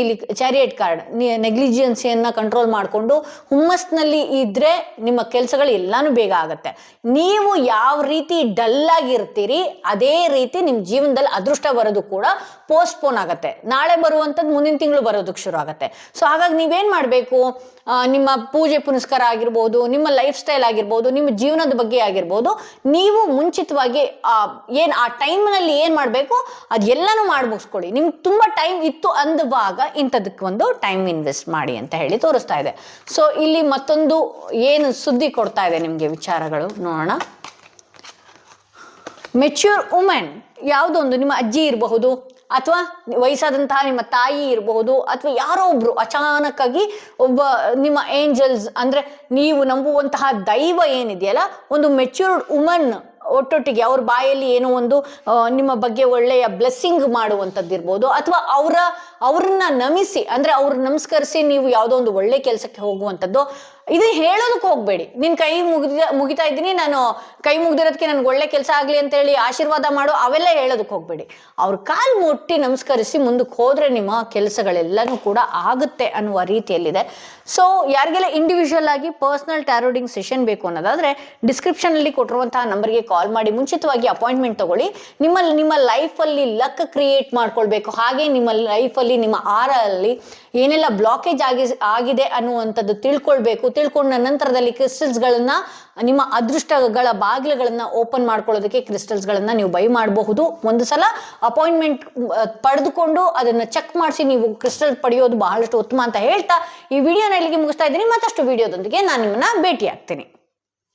ಇಲ್ಲಿ ಚಾರಿಯಟ್ ಕಾರ್ಡ್, ನೆಗ್ಲಿಜಿಯನ್ಸಿಯನ್ನ ಕಂಟ್ರೋಲ್ ಮಾಡ್ಕೊಂಡು ಹುಮ್ಮಸ್ನಲ್ಲಿ ಇದ್ರೆ ನಿಮ್ಮ ಕೆಲಸಗಳು ಎಲ್ಲಾನು ಬೇಗ ಆಗತ್ತೆ. ನೀವು ಯಾವ ರೀತಿ ಡಲ್ ಆಗಿರ್ತೀರಿ ಅದೇ ರೀತಿ ನಿಮ್ ಜೀವನದಲ್ಲಿ ಅದೃಷ್ಟ ಬರೋದು ಕೂಡ ಪೋಸ್ಟ್ಪೋನ್ ಆಗತ್ತೆ. ನಾಳೆ ಬರುವಂತದ್ದು ಮುಂದಿನ ತಿಂಗಳು ಬರೋದಕ್ಕೆ ಶುರು ಆಗತ್ತೆ. ಸೊ ಹಾಗಾಗಿ ನೀವೇನ್ ಮಾಡ್ಬೇಕು, ನಿಮ್ಮ ಪೂಜೆ ಪುನಸ್ಕಾರ ಆಗಿರ್ಬೋದು, ನಿಮ್ಮ ಲೈಫ್ ಸ್ಟೈಲ್ ಆಗಿರ್ಬೋದು, ನಿಮ್ಮ ಜೀವನದ ಬಗ್ಗೆ ಆಗಿರ್ಬೋದು, ನೀವು ಮುಂಚಿತವಾಗಿ ಆ ಟೈಮ್ನಲ್ಲಿ ಏನ್ ಮಾಡ್ಬೇಕು ಅದೆಲ್ಲಾನು ಮಾಡಿ ಮುಗಿಸ್ಕೊಳ್ಳಿ. ನಿಮ್ಗೆ ತುಂಬಾ ಟೈಮ್ ಇತ್ತು ಅಂದವಾಗ ಇಂಥದಕ್ಕೆ ಒಂದು ಟೈಮ್ ಇನ್ವೆಸ್ಟ್ ಮಾಡಿ ಅಂತ ಹೇಳಿ ತೋರಿಸ್ತಾ ಇದೆ. ಸೊ ಇಲ್ಲಿ ಮತ್ತೊಂದು ಏನು ಸುದ್ದಿ ಕೊಡ್ತಾ ಇದೆ ನಿಮ್ಗೆ ವಿಚಾರಗಳು ನೋಡೋಣ. ಮೆಚ್ಯೂರ್ ವುಮೆನ್, ಯಾವುದೊಂದು ನಿಮ್ಮ ಅಜ್ಜಿ ಇರಬಹುದು, ಅಥವಾ ವಯಸ್ಸಾದಂತಹ ನಿಮ್ಮ ತಾಯಿ ಇರಬಹುದು, ಅಥವಾ ಯಾರೋ ಒಬ್ರು ಅಚಾನಕ್ ಆಗಿ ಒಬ್ಬ ನಿಮ್ಮ ಏಂಜಲ್ಸ್ ಅಂದ್ರೆ ನೀವು ನಂಬುವಂತಹ ದೈವ ಏನಿದೆಯಲ್ಲ, ಒಂದು ಮೆಚ್ಯೂರ್ಡ್ ವುಮನ್ ಒಟ್ಟೊಟ್ಟಿಗೆ ಅವ್ರ ಬಾಯಲ್ಲಿ ಏನೋ ಒಂದು ನಿಮ್ಮ ಬಗ್ಗೆ ಒಳ್ಳೆಯ ಬ್ಲೆಸ್ಸಿಂಗ್ ಮಾಡುವಂಥದ್ದು ಇರ್ಬೋದು, ಅಥವಾ ಅವ್ರನ್ನ ನಮಿಸಿ ಅಂದ್ರೆ ಅವ್ರನ್ನ ನಮಸ್ಕರಿಸಿ ನೀವು ಯಾವುದೋ ಒಂದು ಒಳ್ಳೆ ಕೆಲಸಕ್ಕೆ ಹೋಗುವಂಥದ್ದು. ಇದು ಹೇಳೋದಕ್ಕೆ ಹೋಗ್ಬೇಡಿ. ನಿನ್ ಕೈ ಮುಗಿತಾ ಇದ್ದೀನಿ, ನಾನು ಕೈ ಮುಗ್ದಿರೋದಕ್ಕೆ ನನ್ಗೆ ಒಳ್ಳೆ ಕೆಲಸ ಆಗ್ಲಿ ಅಂತ ಹೇಳಿ ಆಶೀರ್ವಾದ ಮಾಡೋ ಅವೆಲ್ಲ ಹೇಳೋದಕ್ಕೆ ಹೋಗ್ಬೇಡಿ. ಅವ್ರ ಕಾಲ್ ಮುಟ್ಟಿ ನಮಸ್ಕರಿಸಿ ಮುಂದಕ್ಕೆ ಹೋದ್ರೆ ನಿಮ್ಮ ಕೆಲಸಗಳೆಲ್ಲನೂ ಕೂಡ ಆಗುತ್ತೆ ಅನ್ನುವ ರೀತಿಯಲ್ಲಿದೆ. ಸೊ ಯಾರಿಗೆಲ್ಲ ಇಂಡಿವಿಜುವಲ್ ಆಗಿ ಪರ್ಸನಲ್ ಟ್ಯಾರೋಡಿಂಗ್ ಸೆಷನ್ ಬೇಕು ಅನ್ನೋದಾದ್ರೆ ಡಿಸ್ಕ್ರಿಪ್ಷನ್ ಅಲ್ಲಿ ಕೊಟ್ಟಿರುವಂತಹ ನಂಬರ್ಗೆ ಕಾಲ್ ಮಾಡಿ ಮುಂಚಿತವಾಗಿ ಅಪಾಯಿಂಟ್ಮೆಂಟ್ ತಗೊಳ್ಳಿ. ನಿಮ್ಮ ಲೈಫಲ್ಲಿ ಲಕ್ ಕ್ರಿಯೇಟ್ ಮಾಡ್ಕೊಳ್ಬೇಕು, ಹಾಗೆ ನಿಮ್ಮ ಲೈಫಲ್ಲಿ ಲೈಫಲ್ಲಿ ನಿಮ್ಮ ಆರಲ್ಲಿ ಏನೆಲ್ಲ ಬ್ಲಾಕೇಜ್ ಆಗಿದೆ ಅನ್ನುವಂಥದ್ದು ತಿಳ್ಕೊಂಡ ನಂತರದಲ್ಲಿ ಕ್ರಿಸ್ಟಲ್ಸ್ಗಳನ್ನ ನಿಮ್ಮ ಅದೃಷ್ಟಗಳ ಬಾಗಿಲುಗಳನ್ನ ಓಪನ್ ಮಾಡ್ಕೊಳ್ಳೋದಕ್ಕೆ ಕ್ರಿಸ್ಟಲ್ಸ್ಗಳನ್ನ ನೀವು ಬೈ ಮಾಡಬಹುದು. ಒಂದು ಸಲ ಅಪಾಯಿಂಟ್ಮೆಂಟ್ ಪಡೆದುಕೊಂಡು ಅದನ್ನ ಚೆಕ್ ಮಾಡಿಸಿ ನೀವು ಕ್ರಿಸ್ಟಲ್ ಪಡೆಯೋದು ಬಹಳಷ್ಟು ಉತ್ತಮ ಅಂತ ಹೇಳ್ತಾ ಈ ವಿಡಿಯೋನ ಇಲ್ಲಿಗೆ ಮುಗಿಸ್ತಾ ಇದ್ದೀನಿ. ಮತ್ತಷ್ಟು ವಿಡಿಯೋದೊಂದಿಗೆ ನಾನು ನಿಮ್ಮನ್ನ ಭೇಟಿ ಆಗ್ತೀನಿ.